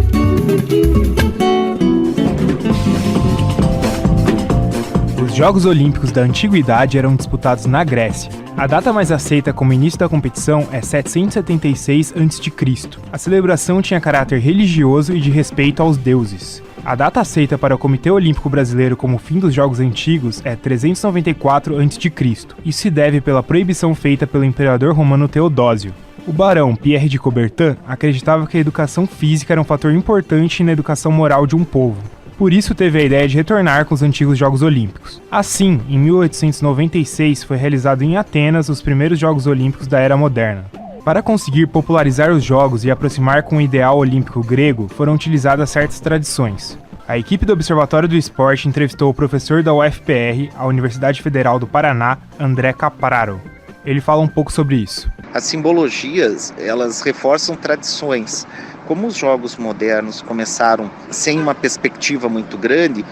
Os Jogos Olímpicos da Antiguidade eram disputados na Grécia. A data mais aceita como início da competição é 776 a.C. A celebração tinha caráter religioso e de respeito aos deuses. A data aceita para o Comitê Olímpico Brasileiro como fim dos Jogos Antigos é 394 a.C. Isso se deve pela proibição feita pelo imperador romano Teodósio. O barão Pierre de Coubertin acreditava que a educação física era um fator importante na educação moral de um povo. Por isso teve a ideia de retornar com os antigos Jogos Olímpicos. Assim, em 1896 foi realizado em Atenas os primeiros Jogos Olímpicos da Era Moderna. Para conseguir popularizar os Jogos e aproximar com o ideal olímpico grego, foram utilizadas certas tradições. A equipe do Observatório do Esporte entrevistou o professor da UFPR, a Universidade Federal do Paraná, André Capraro. Ele fala um pouco sobre isso. As simbologias, elas reforçam tradições. Como os jogos modernos começaram sem uma perspectiva muito grande,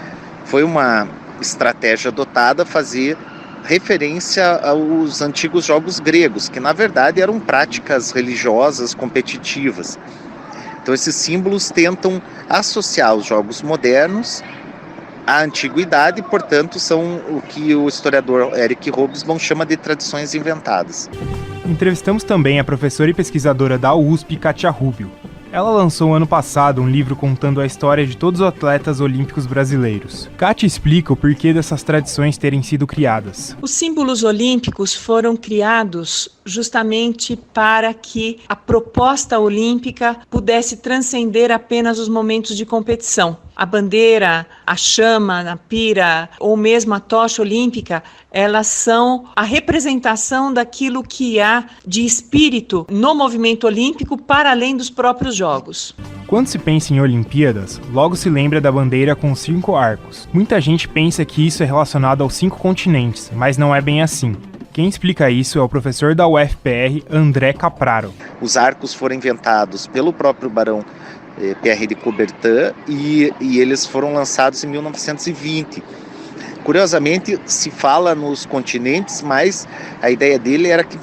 foi uma estratégia adotada fazer referência aos antigos jogos gregos, que na verdade eram práticas religiosas competitivas. Então esses símbolos tentam associar os jogos modernos à antiguidade, portanto são o que o historiador Eric Hobsbawm chama de tradições inventadas. Entrevistamos também a professora e pesquisadora da USP, Kátia Rubio. Ela lançou ano passado um livro contando a história de todos os atletas olímpicos brasileiros. Kátia explica o porquê dessas tradições terem sido criadas. Os símbolos olímpicos foram criados justamente para que a proposta olímpica pudesse transcender apenas os momentos de competição. A bandeira, a chama, a pira ou mesmo a tocha olímpica, elas são a representação daquilo que há de espírito no movimento olímpico para além dos próprios jogos. Quando se pensa em Olimpíadas, logo se lembra da bandeira com 5 arcos. Muita gente pensa que isso é relacionado aos 5 continentes, mas não é bem assim. Quem explica isso é o professor da UFPR, André Capraro. Os arcos foram inventados pelo próprio barão Pierre de Coubertin e eles foram lançados em 1920. Curiosamente, se fala nos continentes, mas a ideia dele era que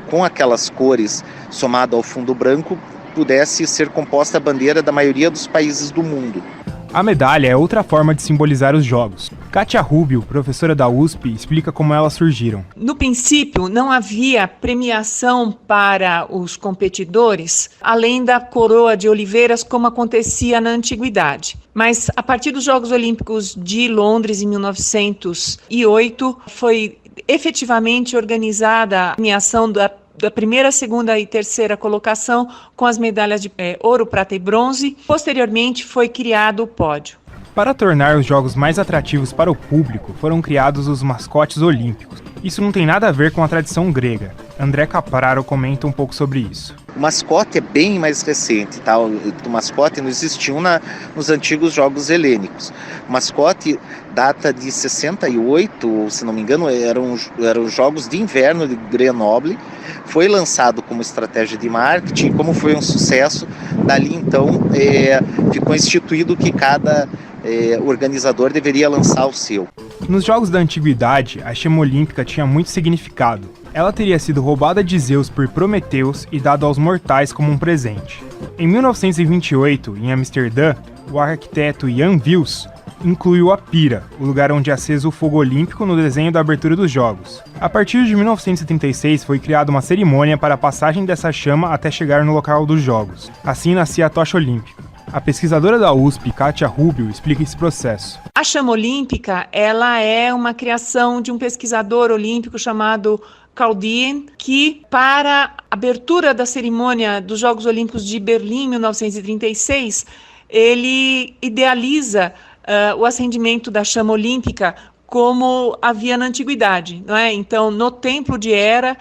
com aquelas cores, somado ao fundo branco, pudesse ser composta a bandeira da maioria dos países do mundo. A medalha é outra forma de simbolizar os jogos. Kátia Rubio, professora da USP, explica como elas surgiram. No princípio, não havia premiação para os competidores, além da coroa de oliveiras, como acontecia na antiguidade. Mas, a partir dos Jogos Olímpicos de Londres, em 1908, foi efetivamente organizada a premiação da primeira, segunda e terceira colocação com as medalhas de ouro, prata e bronze. Posteriormente foi criado o pódio. Para tornar os jogos mais atrativos para o público, foram criados os mascotes olímpicos. Isso não tem nada a ver com a tradição grega. André Capraro comenta um pouco sobre isso. O mascote é bem mais recente, tá? O mascote não existiu nos antigos jogos helênicos. O mascote data de 68, se não me engano, eram jogos de inverno de Grenoble. Foi lançado como estratégia de marketing, como foi um sucesso, dali então ficou instituído que cada organizador deveria lançar o seu. Nos Jogos da Antiguidade, a chama olímpica tinha muito significado. Ela teria sido roubada de Zeus por Prometeus e dada aos mortais como um presente. Em 1928, em Amsterdã, o arquiteto Jan Vils incluiu a pira, o lugar onde é aceso o fogo olímpico, no desenho da abertura dos Jogos. A partir de 1936 foi criada uma cerimônia para a passagem dessa chama até chegar no local dos Jogos. Assim nascia a tocha olímpica. A pesquisadora da USP, Kátia Rubio, explica esse processo. A chama olímpica, ela é uma criação de um pesquisador olímpico chamado Carl Dien, que para a abertura da cerimônia dos Jogos Olímpicos de Berlim, em 1936, ele idealiza o acendimento da chama olímpica como havia na antiguidade, não é? Então, no templo de Hera,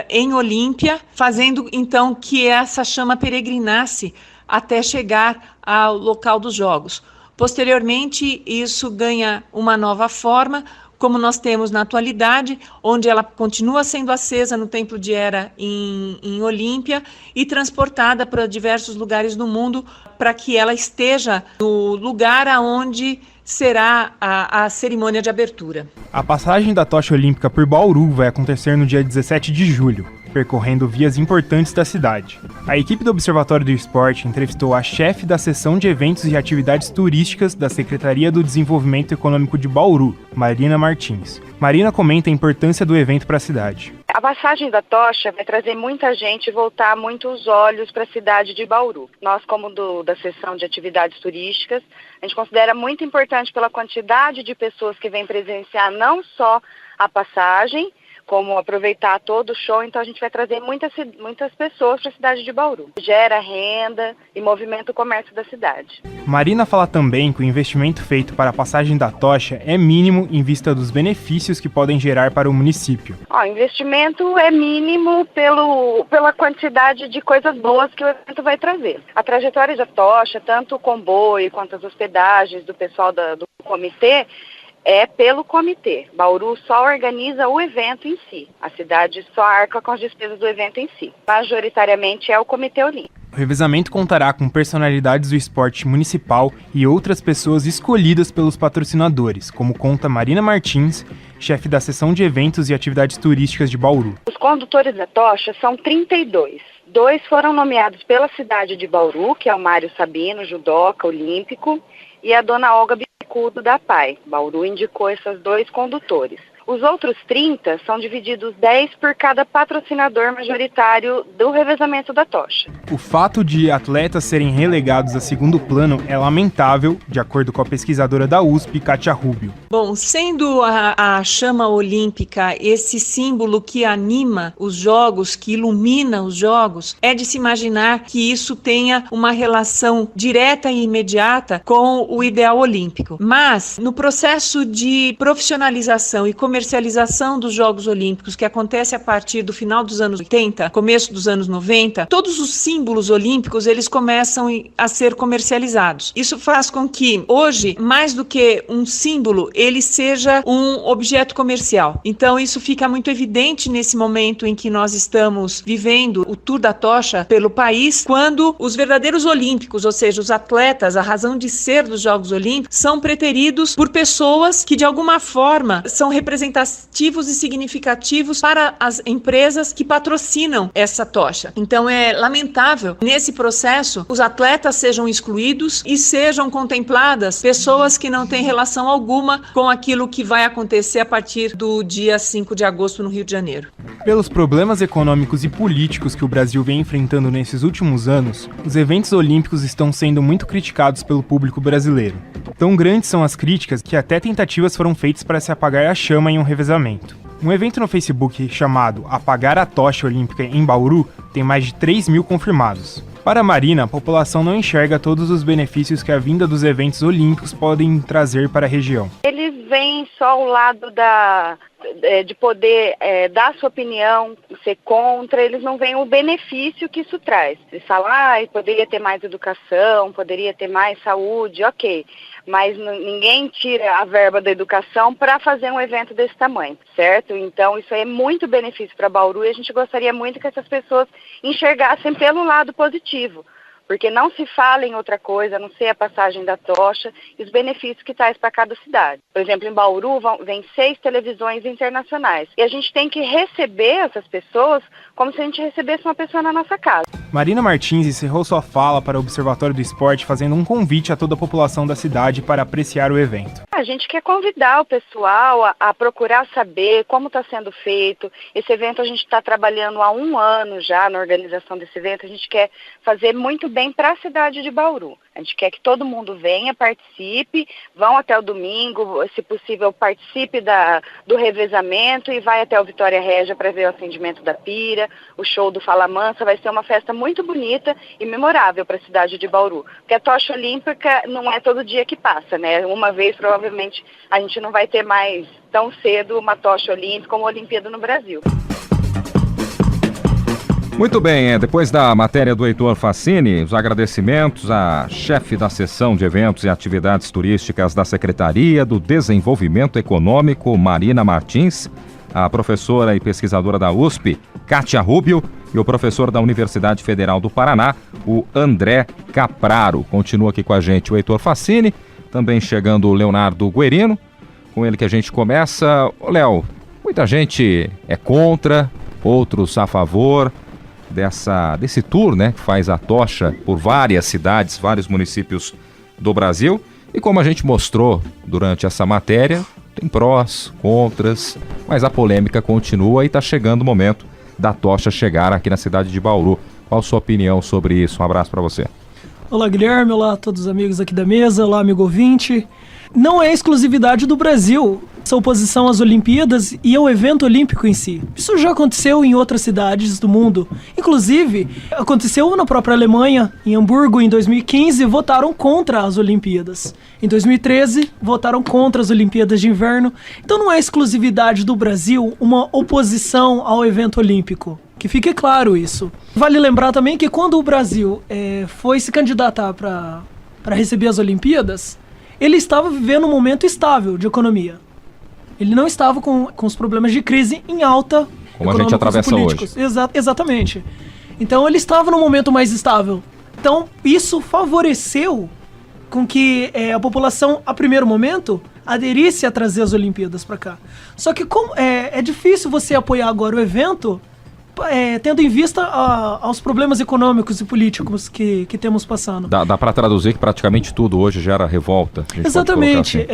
em Olímpia, fazendo então que essa chama peregrinasse até chegar ao local dos Jogos. Posteriormente, isso ganha uma nova forma, como nós temos na atualidade, onde ela continua sendo acesa no Templo de Hera em Olímpia e transportada para diversos lugares do mundo para que ela esteja no lugar aonde será a cerimônia de abertura. A passagem da tocha olímpica por Bauru vai acontecer no dia 17 de julho. percorrendo vias importantes da cidade. A equipe do Observatório do Esporte entrevistou a chefe da seção de eventos e atividades turísticas da Secretaria do Desenvolvimento Econômico de Bauru, Marina Martins. Marina comenta a importância do evento para a cidade. A passagem da tocha vai trazer muita gente e voltar muitos olhos para a cidade de Bauru. Nós, como da seção de atividades turísticas, a gente considera muito importante pela quantidade de pessoas que vêm presenciar não só a passagem, como aproveitar todo o show, então a gente vai trazer muitas pessoas para a cidade de Bauru. Gera renda e movimenta o comércio da cidade. Marina fala também que o investimento feito para a passagem da tocha é mínimo em vista dos benefícios que podem gerar para o município. O investimento é mínimo pela quantidade de coisas boas que o evento vai trazer. A trajetória da tocha, tanto o comboio quanto as hospedagens do pessoal do comitê, é pelo comitê. Bauru só organiza o evento em si. A cidade só arca com as despesas do evento em si. Majoritariamente é o Comitê Olímpico. O revezamento contará com personalidades do esporte municipal e outras pessoas escolhidas pelos patrocinadores, como conta Marina Martins, chefe da seção de eventos e atividades turísticas de Bauru. Os condutores da tocha são 32. 2 foram nomeados pela cidade de Bauru, que é o Mário Sabino, judoca olímpico, e a dona Olga Bicudo da PAI. Bauru indicou esses 2 condutores. Os outros 30 são divididos 10 por cada patrocinador majoritário do revezamento da tocha. O fato de atletas serem relegados a segundo plano é lamentável, de acordo com a pesquisadora da USP, Kátia Rubio. Bom, sendo a chama olímpica esse símbolo que anima os jogos, que ilumina os jogos, é de se imaginar que isso tenha uma relação direta e imediata com o ideal olímpico. Mas, no processo de profissionalização e comercialização dos Jogos Olímpicos, que acontece a partir do final dos anos 80, começo dos anos 90, todos os símbolos olímpicos, eles começam a ser comercializados. Isso faz com que, hoje, mais do que um símbolo, ele seja um objeto comercial. Então, isso fica muito evidente nesse momento em que nós estamos vivendo o Tour da Tocha pelo país, quando os verdadeiros olímpicos, ou seja, os atletas, a razão de ser dos Jogos Olímpicos, são preteridos por pessoas que, de alguma forma, são representativos e significativos para as empresas que patrocinam essa tocha. Então, é lamentável, nesse processo, os atletas sejam excluídos e sejam contempladas pessoas que não têm relação alguma com aquilo que vai acontecer a partir do dia 5 de agosto no Rio de Janeiro. Pelos problemas econômicos e políticos que o Brasil vem enfrentando nesses últimos anos, os eventos olímpicos estão sendo muito criticados pelo público brasileiro. Tão grandes são as críticas que até tentativas foram feitas para se apagar a chama em um revezamento. Um evento no Facebook chamado Apagar a Tocha Olímpica em Bauru tem mais de 3.000 confirmados. Para a Marina, a população não enxerga todos os benefícios que a vinda dos eventos olímpicos podem trazer para a região. Eles veem só o lado de poder dar sua opinião, ser contra, eles não veem o benefício que isso traz. Eles falam, poderia ter mais educação, poderia ter mais saúde, ok, mas ninguém tira a verba da educação para fazer um evento desse tamanho, certo? Então isso é muito benefício para Bauru e a gente gostaria muito que essas pessoas enxergassem pelo lado positivo. Porque não se fala em outra coisa, a não ser a passagem da tocha e os benefícios que traz para cada cidade. Por exemplo, em Bauru vem 6 televisões internacionais. E a gente tem que receber essas pessoas como se a gente recebesse uma pessoa na nossa casa. Marina Martins encerrou sua fala para o Observatório do Esporte fazendo um convite a toda a população da cidade para apreciar o evento. A gente quer convidar o pessoal a procurar saber como está sendo feito. Esse evento a gente está trabalhando há 1 ano já na organização desse evento. A gente quer fazer muito bem para a cidade de Bauru. A gente quer que todo mundo venha, participe, vão até o domingo, se possível participe do revezamento e vai até o Vitória Régia para ver o acendimento da pira, o show do Fala Mansa. Vai ser uma festa muito bonita e memorável para a cidade de Bauru. Porque a tocha olímpica não é todo dia que passa, né? Uma vez provavelmente a gente não vai ter mais tão cedo uma tocha olímpica como a Olimpíada no Brasil. Muito bem, depois da matéria do Heitor Fassini, os agradecimentos à chefe da seção de eventos e atividades turísticas da Secretaria do Desenvolvimento Econômico, Marina Martins, a professora e pesquisadora da USP, Kátia Rubio, e o professor da Universidade Federal do Paraná, o André Capraro. Continua aqui com a gente o Heitor Fassini, também chegando o Leonardo Guerino, com ele que a gente começa. Léo, muita gente é contra, outros a favor desse tour, né, que faz a tocha por várias cidades, vários municípios do Brasil. E como a gente mostrou durante essa matéria, tem prós, contras, mas a polêmica continua e está chegando o momento da tocha chegar aqui na cidade de Bauru. Qual a sua opinião sobre isso? Um abraço para você. Olá, Guilherme. Olá a todos os amigos aqui da mesa. Olá, amigo ouvinte. Não é exclusividade do Brasil essa oposição às Olimpíadas e ao evento olímpico em si. Isso já aconteceu em outras cidades do mundo. Inclusive, aconteceu na própria Alemanha, em Hamburgo, em 2015, votaram contra as Olimpíadas. Em 2013, votaram contra as Olimpíadas de Inverno. Então não é exclusividade do Brasil uma oposição ao evento olímpico. Que fique claro isso. Vale lembrar também que quando o Brasil foi se candidatar para receber as Olimpíadas, ele estava vivendo um momento estável de economia. Ele não estava com os problemas de crise em alta, como a gente atravessa hoje. Exatamente. Então ele estava num momento mais estável. Então isso favoreceu com que a população, a primeiro momento, aderisse a trazer as Olimpíadas para cá. Só que como é difícil você apoiar agora o evento, tendo em vista aos problemas econômicos e políticos que temos passando. Dá para traduzir que praticamente tudo hoje gera revolta. Exatamente.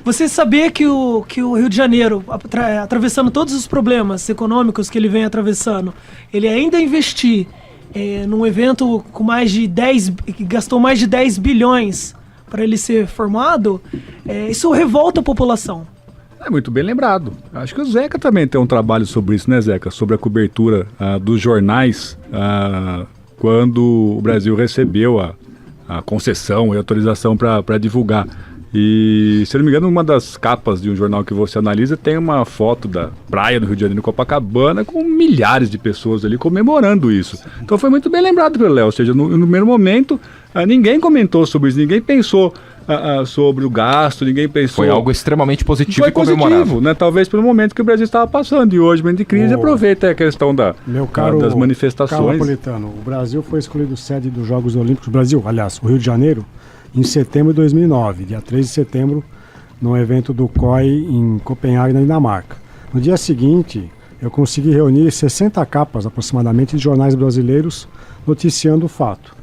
Você saber que o Rio de Janeiro, atravessando todos os problemas econômicos que ele vem atravessando, ele ainda investir num evento com que gastou mais de 10 bilhões para ele ser formado, isso revolta a população. É muito bem lembrado. Acho que o Zeca também tem um trabalho sobre isso, né, Zeca? Sobre a cobertura dos jornais quando o Brasil recebeu a concessão e autorização para divulgar. E, se eu não me engano, uma das capas de um jornal que você analisa tem uma foto da praia do Rio de Janeiro, Copacabana, com milhares de pessoas ali comemorando isso. Então foi muito bem lembrado pelo Léo. Ou seja, no primeiro momento, ninguém comentou sobre isso, ninguém pensou sobre o gasto, ninguém pensou... Foi algo extremamente positivo foi e comemorável. Né? Talvez pelo momento que o Brasil estava passando. E hoje, momento de crise, aproveita a questão das manifestações. Carlos Napolitano, o Brasil foi escolhido sede dos Jogos Olímpicos. O Rio de Janeiro, em setembro de 2009, dia 3 de setembro, num evento do COI em Copenhague, na Dinamarca. No dia seguinte, eu consegui reunir 60 capas aproximadamente de jornais brasileiros noticiando o fato.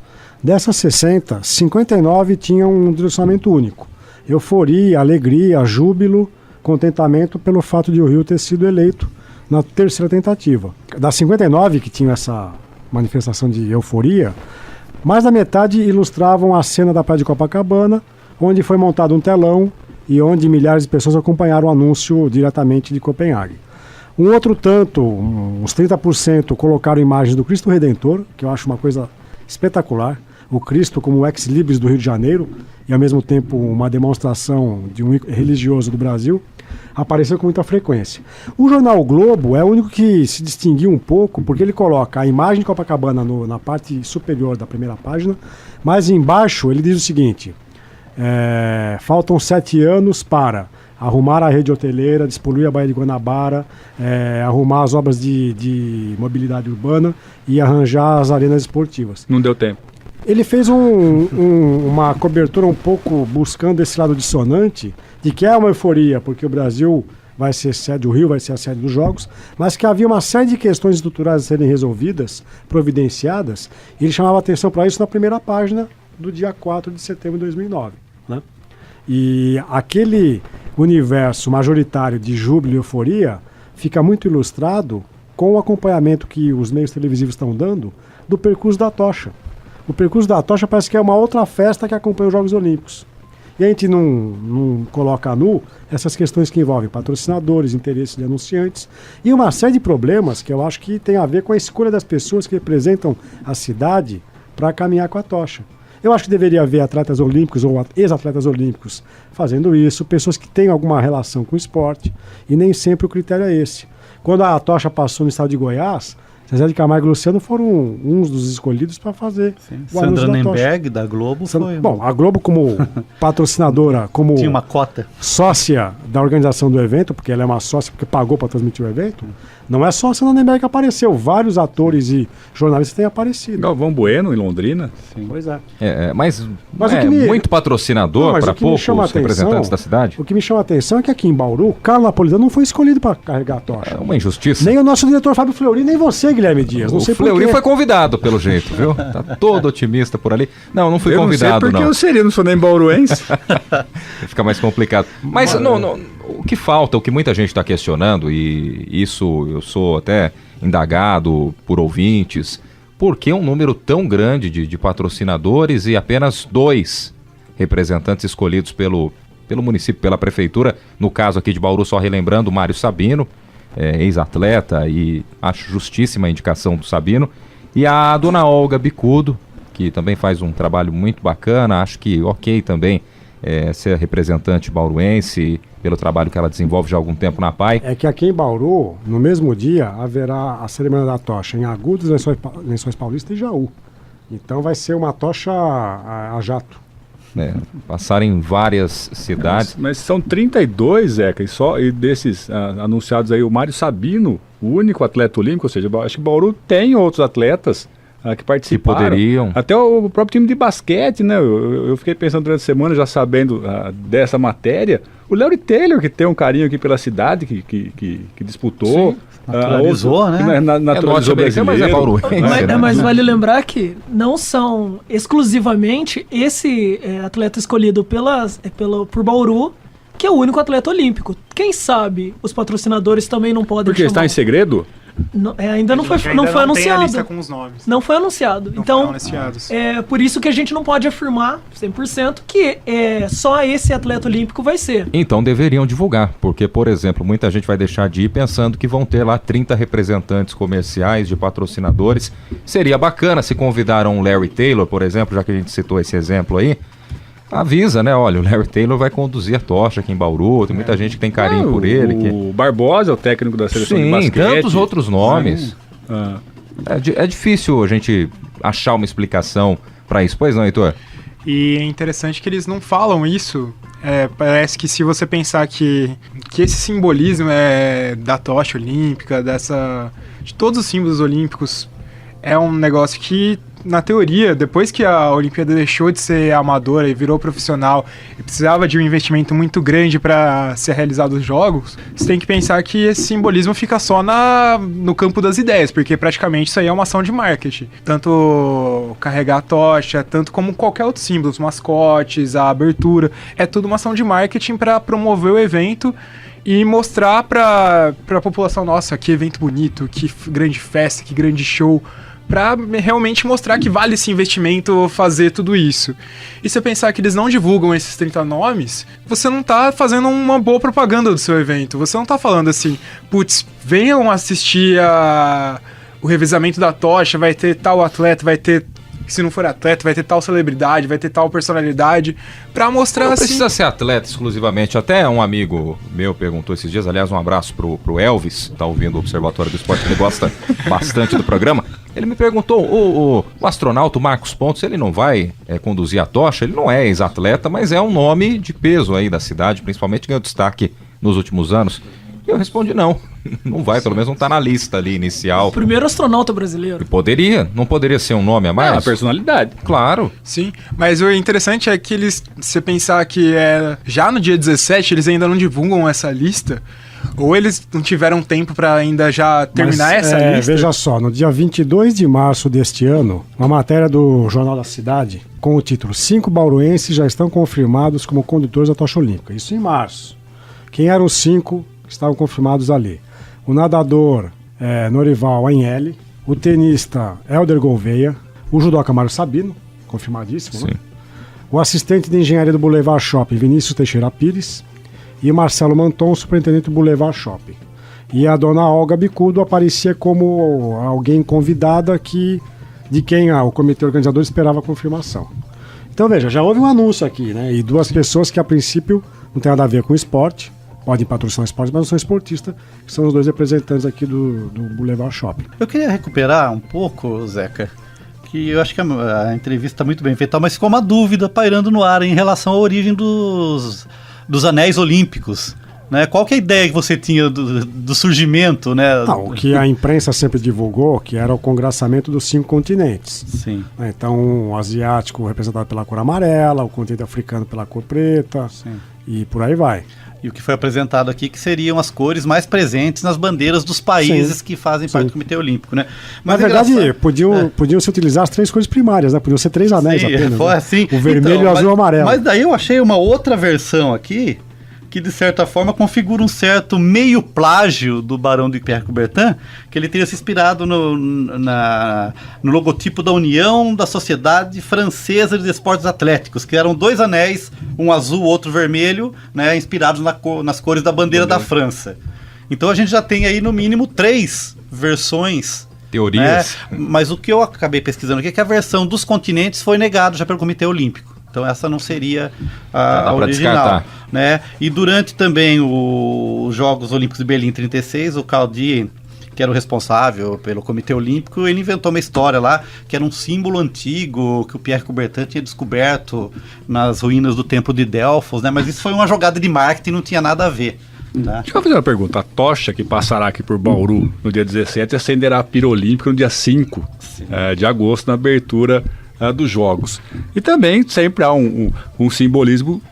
Dessas 60, 59 tinham um direcionamento único. Euforia, alegria, júbilo, contentamento pelo fato de o Rio ter sido eleito na terceira tentativa. Das 59 que tinham essa manifestação de euforia, mais da metade ilustravam a cena da praia de Copacabana, onde foi montado um telão e onde milhares de pessoas acompanharam o anúncio diretamente de Copenhague. Um outro tanto, uns 30%, colocaram imagens do Cristo Redentor, que eu acho uma coisa espetacular. O Cristo como o ex-libris do Rio de Janeiro e, ao mesmo tempo, uma demonstração de um religioso do Brasil, apareceu com muita frequência. O jornal o Globo é o único que se distinguiu um pouco, porque ele coloca a imagem de Copacabana na parte superior da primeira página, mas embaixo ele diz o seguinte: faltam 7 anos para arrumar a rede hoteleira, despoluir a Baía de Guanabara, arrumar as obras de mobilidade urbana e arranjar as arenas esportivas. Não deu tempo. Ele fez uma cobertura um pouco buscando esse lado dissonante, de que é uma euforia, porque o Brasil vai ser sede, o Rio vai ser a sede dos Jogos, mas que havia uma série de questões estruturais a serem resolvidas, providenciadas, e ele chamava atenção para isso na primeira página do dia 4 de setembro de 2009. Né? E aquele universo majoritário de júbilo e euforia fica muito ilustrado com o acompanhamento que os meios televisivos estão dando do percurso da tocha. O percurso da tocha parece que é uma outra festa que acompanha os Jogos Olímpicos. E a gente não coloca a nu essas questões que envolvem patrocinadores, interesses de anunciantes e uma série de problemas que eu acho que tem a ver com a escolha das pessoas que representam a cidade para caminhar com a tocha. Eu acho que deveria haver atletas olímpicos ou ex-atletas olímpicos fazendo isso, pessoas que têm alguma relação com o esporte, e nem sempre o critério é esse. Quando a tocha passou no estado de Goiás, Zezé de Camargo e Luciano foram uns dos escolhidos para fazer o Sandra anúncio da Nemberg, da Globo, foi... Bom, a Globo como patrocinadora, como tinha uma cota. sócia da organização do evento, porque ela é uma sócia porque pagou para transmitir o evento, não é só a Sandra Nemberg que apareceu, vários atores e jornalistas têm aparecido. Galvão Bueno, em Londrina. Sim. Pois é. Mas muito patrocinador para poucos representantes da cidade? O que me chama a atenção é que aqui em Bauru, o Carlos Napolitano não foi escolhido para carregar a tocha. É uma injustiça. Nem o nosso diretor Fábio Fleury, nem você, Guilherme Dias. Não sei o Fleury foi convidado, pelo jeito, viu? Tá todo otimista por ali. Não fui convidado, não. Sei porque eu seria, não sou nem bauruense. Fica mais complicado. Mas o que falta, o que muita gente está questionando, e isso eu sou até indagado por ouvintes, por que um número tão grande de patrocinadores e apenas 2 representantes escolhidos pelo município, pela prefeitura, no caso aqui de Bauru, só relembrando, o Mário Sabino, ex-atleta, e acho justíssima a indicação do Sabino, e a dona Olga Bicudo, que também faz um trabalho muito bacana, acho que ok também ser representante bauruense, pelo trabalho que ela desenvolve já há algum tempo na PAI. É que aqui em Bauru, no mesmo dia, haverá a cerimônia da tocha em Agudos, Lençóis Paulista e Jaú. Então vai ser uma tocha a jato. Passarem em várias cidades. Mas são 32, Zeca, e desses anunciados aí, o Mário Sabino, o único atleta olímpico, ou seja, acho que Bauru tem outros atletas que participaram. Que poderiam. Até o próprio time de basquete, né? Eu fiquei pensando durante a semana, já sabendo dessa matéria, o Larry Taylor, que tem um carinho aqui pela cidade, que disputou. Sim. Naturalizou, né? Naturalizou brasileiro. Mas é bauruense, mas vale lembrar que não são exclusivamente esse atleta escolhido por Bauru, que é o único atleta olímpico. Quem sabe os patrocinadores também não podem Porque está em segredo? Ainda não foi anunciado. Tem a lista com os nomes. Não foi anunciado. Então, é por isso que a gente não pode afirmar 100% que só esse atleta olímpico vai ser. Então deveriam divulgar, porque, por exemplo, muita gente vai deixar de ir pensando que vão ter lá 30 representantes comerciais de patrocinadores. Seria bacana se convidaram um Larry Taylor, por exemplo, já que a gente citou esse exemplo aí. Avisa, né? Olha, o Larry Taylor vai conduzir a tocha aqui em Bauru, tem muita gente que tem carinho por ele. O Barbosa é o técnico da seleção de basquete. Sim, tantos outros nomes. É difícil a gente achar uma explicação para isso. Pois não, Heitor? E é interessante que eles não falam isso. Parece que se você pensar que esse simbolismo da tocha olímpica, de todos os símbolos olímpicos, é um negócio que, na teoria, depois que a Olimpíada deixou de ser amadora e virou profissional e precisava de um investimento muito grande para ser realizado os jogos, você tem que pensar que esse simbolismo fica só no campo das ideias, porque praticamente isso aí é uma ação de marketing. Tanto carregar a tocha, tanto como qualquer outro símbolo, os mascotes, a abertura, é tudo uma ação de marketing para promover o evento e mostrar para a população, nossa, que evento bonito, que grande festa, que grande show, para realmente mostrar que vale esse investimento fazer tudo isso. E se você pensar que eles não divulgam esses 30 nomes, você não tá fazendo uma boa propaganda do seu evento. Você não tá falando assim, putz, venham assistir o revezamento da tocha, vai ter tal atleta, vai ter, se não for atleta, vai ter tal celebridade, vai ter tal personalidade, pra mostrar não assim... Não precisa ser atleta exclusivamente. Até um amigo meu perguntou esses dias, aliás, um abraço pro Elvis, tá ouvindo o Observatório do Esporte, ele gosta bastante do programa. Ele me perguntou, o astronauta Marcos Pontes, ele não vai conduzir a tocha? Ele não é ex-atleta, mas é um nome de peso aí da cidade, principalmente ganhou destaque nos últimos anos. E eu respondi não vai, pelo menos não tá na lista ali inicial. O primeiro astronauta brasileiro. E não poderia ser um nome a mais? A personalidade. Claro. Sim, mas o interessante é que se você pensar que já no dia 17 eles ainda não divulgam essa lista, ou eles não tiveram tempo para ainda já terminar essa lista? Veja só, no dia 22 de março deste ano, uma matéria do Jornal da Cidade com o título 5 bauruenses já estão confirmados como condutores da tocha olímpica. Isso em março. Quem eram os 5 que estavam confirmados ali? O nadador Norival Agnelli, o tenista Helder Gouveia, o judoca Mário Sabino, confirmadíssimo, né? O assistente de engenharia do Boulevard Shopping, Vinícius Teixeira Pires, e o Marcelo Manton, superintendente do Boulevard Shopping. E a dona Olga Bicudo aparecia como alguém convidada de quem o comitê organizador esperava a confirmação. Então veja, já houve um anúncio aqui, né? E 2 pessoas que a princípio não tem nada a ver com esporte, podem patrocinar esportes, mas não são esportistas, que são os dois representantes aqui do Boulevard Shopping. Eu queria recuperar um pouco, Zeca, que eu acho que a entrevista está muito bem feita, mas ficou uma dúvida pairando no ar em relação à origem dos anéis olímpicos. Né? Qual que é a ideia que você tinha do surgimento? Né? Não, o que a imprensa sempre divulgou, que era o congraçamento dos 5 continentes. Sim. Então, o asiático representado pela cor amarela, o continente africano pela cor preta, sim, e por aí vai. E o que foi apresentado aqui que seriam as cores mais presentes nas bandeiras dos países, sim, que fazem parte do Comitê Olímpico, né? Mas na verdade, podiam se utilizar as 3 cores primárias, né? Podiam ser 3 anéis, sim, apenas. Foi, né? Assim. O vermelho, então, o azul e o amarelo. Mas daí eu achei uma outra versão aqui, que de certa forma configura um certo meio plágio do Barão de Pierre Coubertin, que ele teria se inspirado no logotipo da União da Sociedade Francesa de Esportes Atléticos, que eram 2 anéis, um azul, outro vermelho, né, inspirados nas cores da bandeira da França. Então a gente já tem aí no mínimo 3 versões, teorias, né? Mas o que eu acabei pesquisando aqui é que a versão dos continentes foi negada já pelo Comitê Olímpico. Então essa não seria a original, né? E durante também os Jogos Olímpicos de Berlim 36, o Caldi, que era o responsável pelo Comitê Olímpico, ele inventou uma história lá, que era um símbolo antigo que o Pierre Coubertin tinha descoberto nas ruínas do Templo de Delfos, né? Mas isso foi uma jogada de marketing, não tinha nada a ver. Tá? Deixa eu fazer uma pergunta. A tocha que passará aqui por Bauru no dia 17 acenderá a pira olímpica no dia 5 de agosto, na abertura dos Jogos. E também sempre há um simbolismo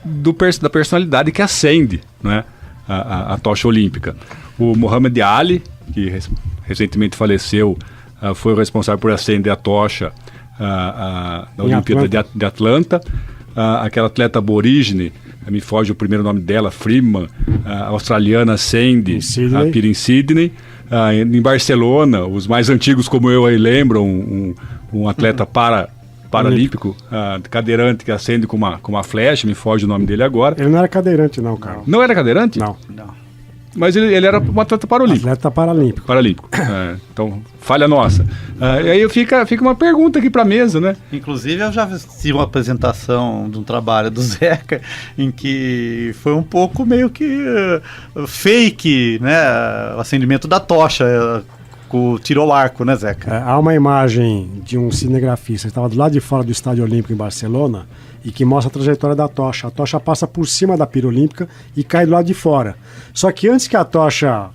da personalidade que acende, né, a tocha olímpica. O Muhammad Ali, que recentemente faleceu, foi o responsável por acender a tocha na Olimpíada de Atlanta. Aquela atleta aborígene, me foge o primeiro nome dela, Freeman, australiana, acende a pira em Sydney. Em Barcelona, os mais antigos como eu aí lembram, um atleta paralímpico, cadeirante, que acende com uma flecha, me foge o nome dele agora. Ele não era cadeirante não, cara. Não era cadeirante? Não. Mas ele era um atleta paralímpico. Atleta paralímpico. Então, falha nossa. E aí fica uma pergunta aqui para a mesa, né? Inclusive, eu já vi uma apresentação de um trabalho do Zeca, em que foi um pouco meio que fake, né? O acendimento da tocha, com o tiro ao arco, né, Zeca? Há uma imagem de um cinegrafista que estava do lado de fora do Estádio Olímpico em Barcelona e que mostra a trajetória da tocha. A tocha passa por cima da pira olímpica e cai do lado de fora. Só que antes que a tocha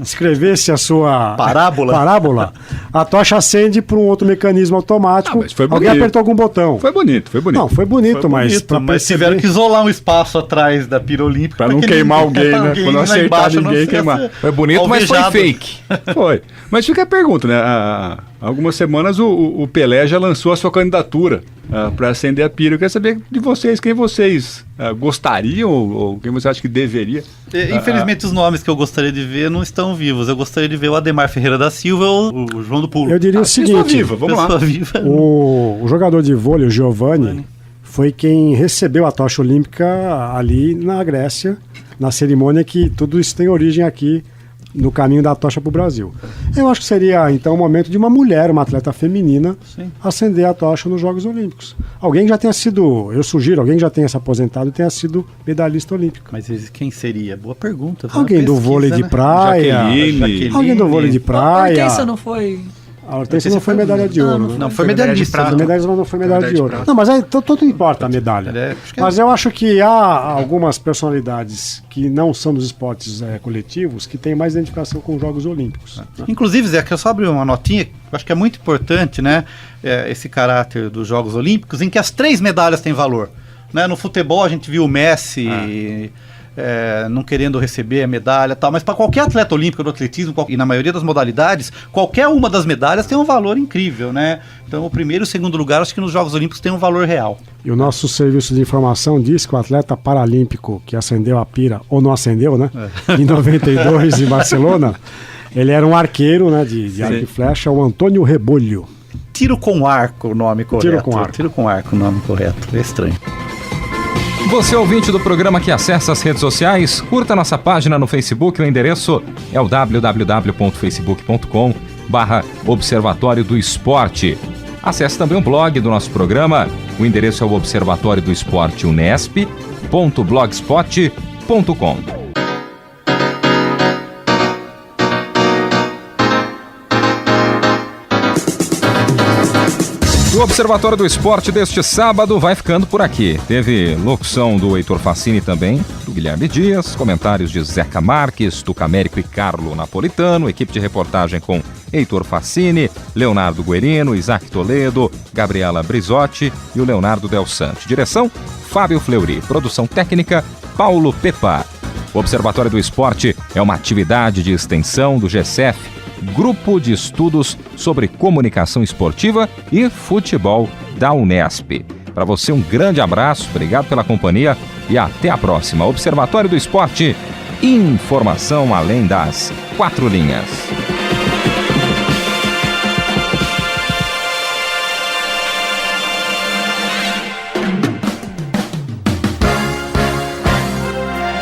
escrevesse a sua parábola, a tocha acende por um outro mecanismo automático. Mas foi alguém apertou algum botão. Foi bonito. Não, foi bonito, mas tiveram que isolar um espaço atrás da pira olímpica para não queimar alguém, né? Para não acertar ninguém queimar. Foi bonito, mas foi fake. Foi. Mas fica a pergunta, né? Há algumas semanas o Pelé já lançou a sua candidatura para acender a pira. Eu quero saber de vocês, quem vocês gostariam ou quem você acha que deveria. Infelizmente os nomes que eu gostaria de ver não estão vivos. Eu gostaria de ver o Ademar Ferreira da Silva ou o João do Pulo. Eu diria o seguinte, vamos lá. O jogador de vôlei, o Giovanni, foi quem recebeu a tocha olímpica ali na Grécia, na cerimônia que tudo isso tem origem aqui no caminho da tocha para o Brasil. Eu acho que seria, então, o momento de uma mulher, uma atleta feminina, acender a tocha nos Jogos Olímpicos. Alguém que já tenha sido, eu sugiro, alguém que já tenha se aposentado e tenha sido medalhista olímpico. Mas quem seria? Boa pergunta. Alguém do vôlei de praia. Jaqueline. Alguém do vôlei de praia. A Hortência não foi... A Hortência não foi medalha de ouro. Não, foi medalha de prata. Não foi medalha de ouro. Não, mas aí tudo importa a medalha. Mas eu acho que há algumas personalidades que não são dos esportes coletivos que têm mais identificação com os Jogos Olímpicos. Inclusive, Zé, que eu só abri uma notinha, eu acho que é muito importante, né? Esse caráter dos Jogos Olímpicos, em que as 3 medalhas têm valor. Né? No futebol a gente viu o Messi... não querendo receber a medalha e tal, mas para qualquer atleta olímpico do atletismo, e na maioria das modalidades, qualquer uma das medalhas tem um valor incrível, né? Então o primeiro e o segundo lugar, acho que nos Jogos Olímpicos tem um valor real. E o nosso serviço de informação diz que o atleta paralímpico que acendeu a pira, ou não acendeu, né? Em 92 em Barcelona, ele era um arqueiro, né, de arco e flecha, o Antônio Rebolho. Tiro com arco o nome correto. Tiro com arco o nome correto. É estranho. Você, ouvinte do programa que acessa as redes sociais, curta nossa página no Facebook. O endereço é o www.facebook.com/Observatório do Esporte. Acesse também o blog do nosso programa. O endereço é o observatório do esporte unesp.blogspot.com. O Observatório do Esporte deste sábado vai ficando por aqui. Teve locução do Heitor Facini também, do Guilherme Dias, comentários de Zeca Marques, Tuca Américo e Carlo Napolitano, equipe de reportagem com Heitor Facini, Leonardo Guerino, Isaac Toledo, Gabriela Brizotti e o Leonardo Del Sante. Direção, Fábio Fleury. Produção técnica, Paulo Pepa. O Observatório do Esporte é uma atividade de extensão do GCF, Grupo de Estudos sobre Comunicação Esportiva e Futebol da Unesp. Para você, um grande abraço, obrigado pela companhia e até a próxima. Observatório do Esporte, informação além das 4 linhas.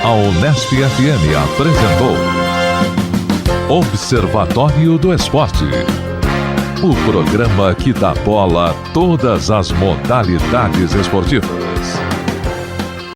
A Unesp FM apresentou Observatório do Esporte, o programa que dá bola a todas as modalidades esportivas.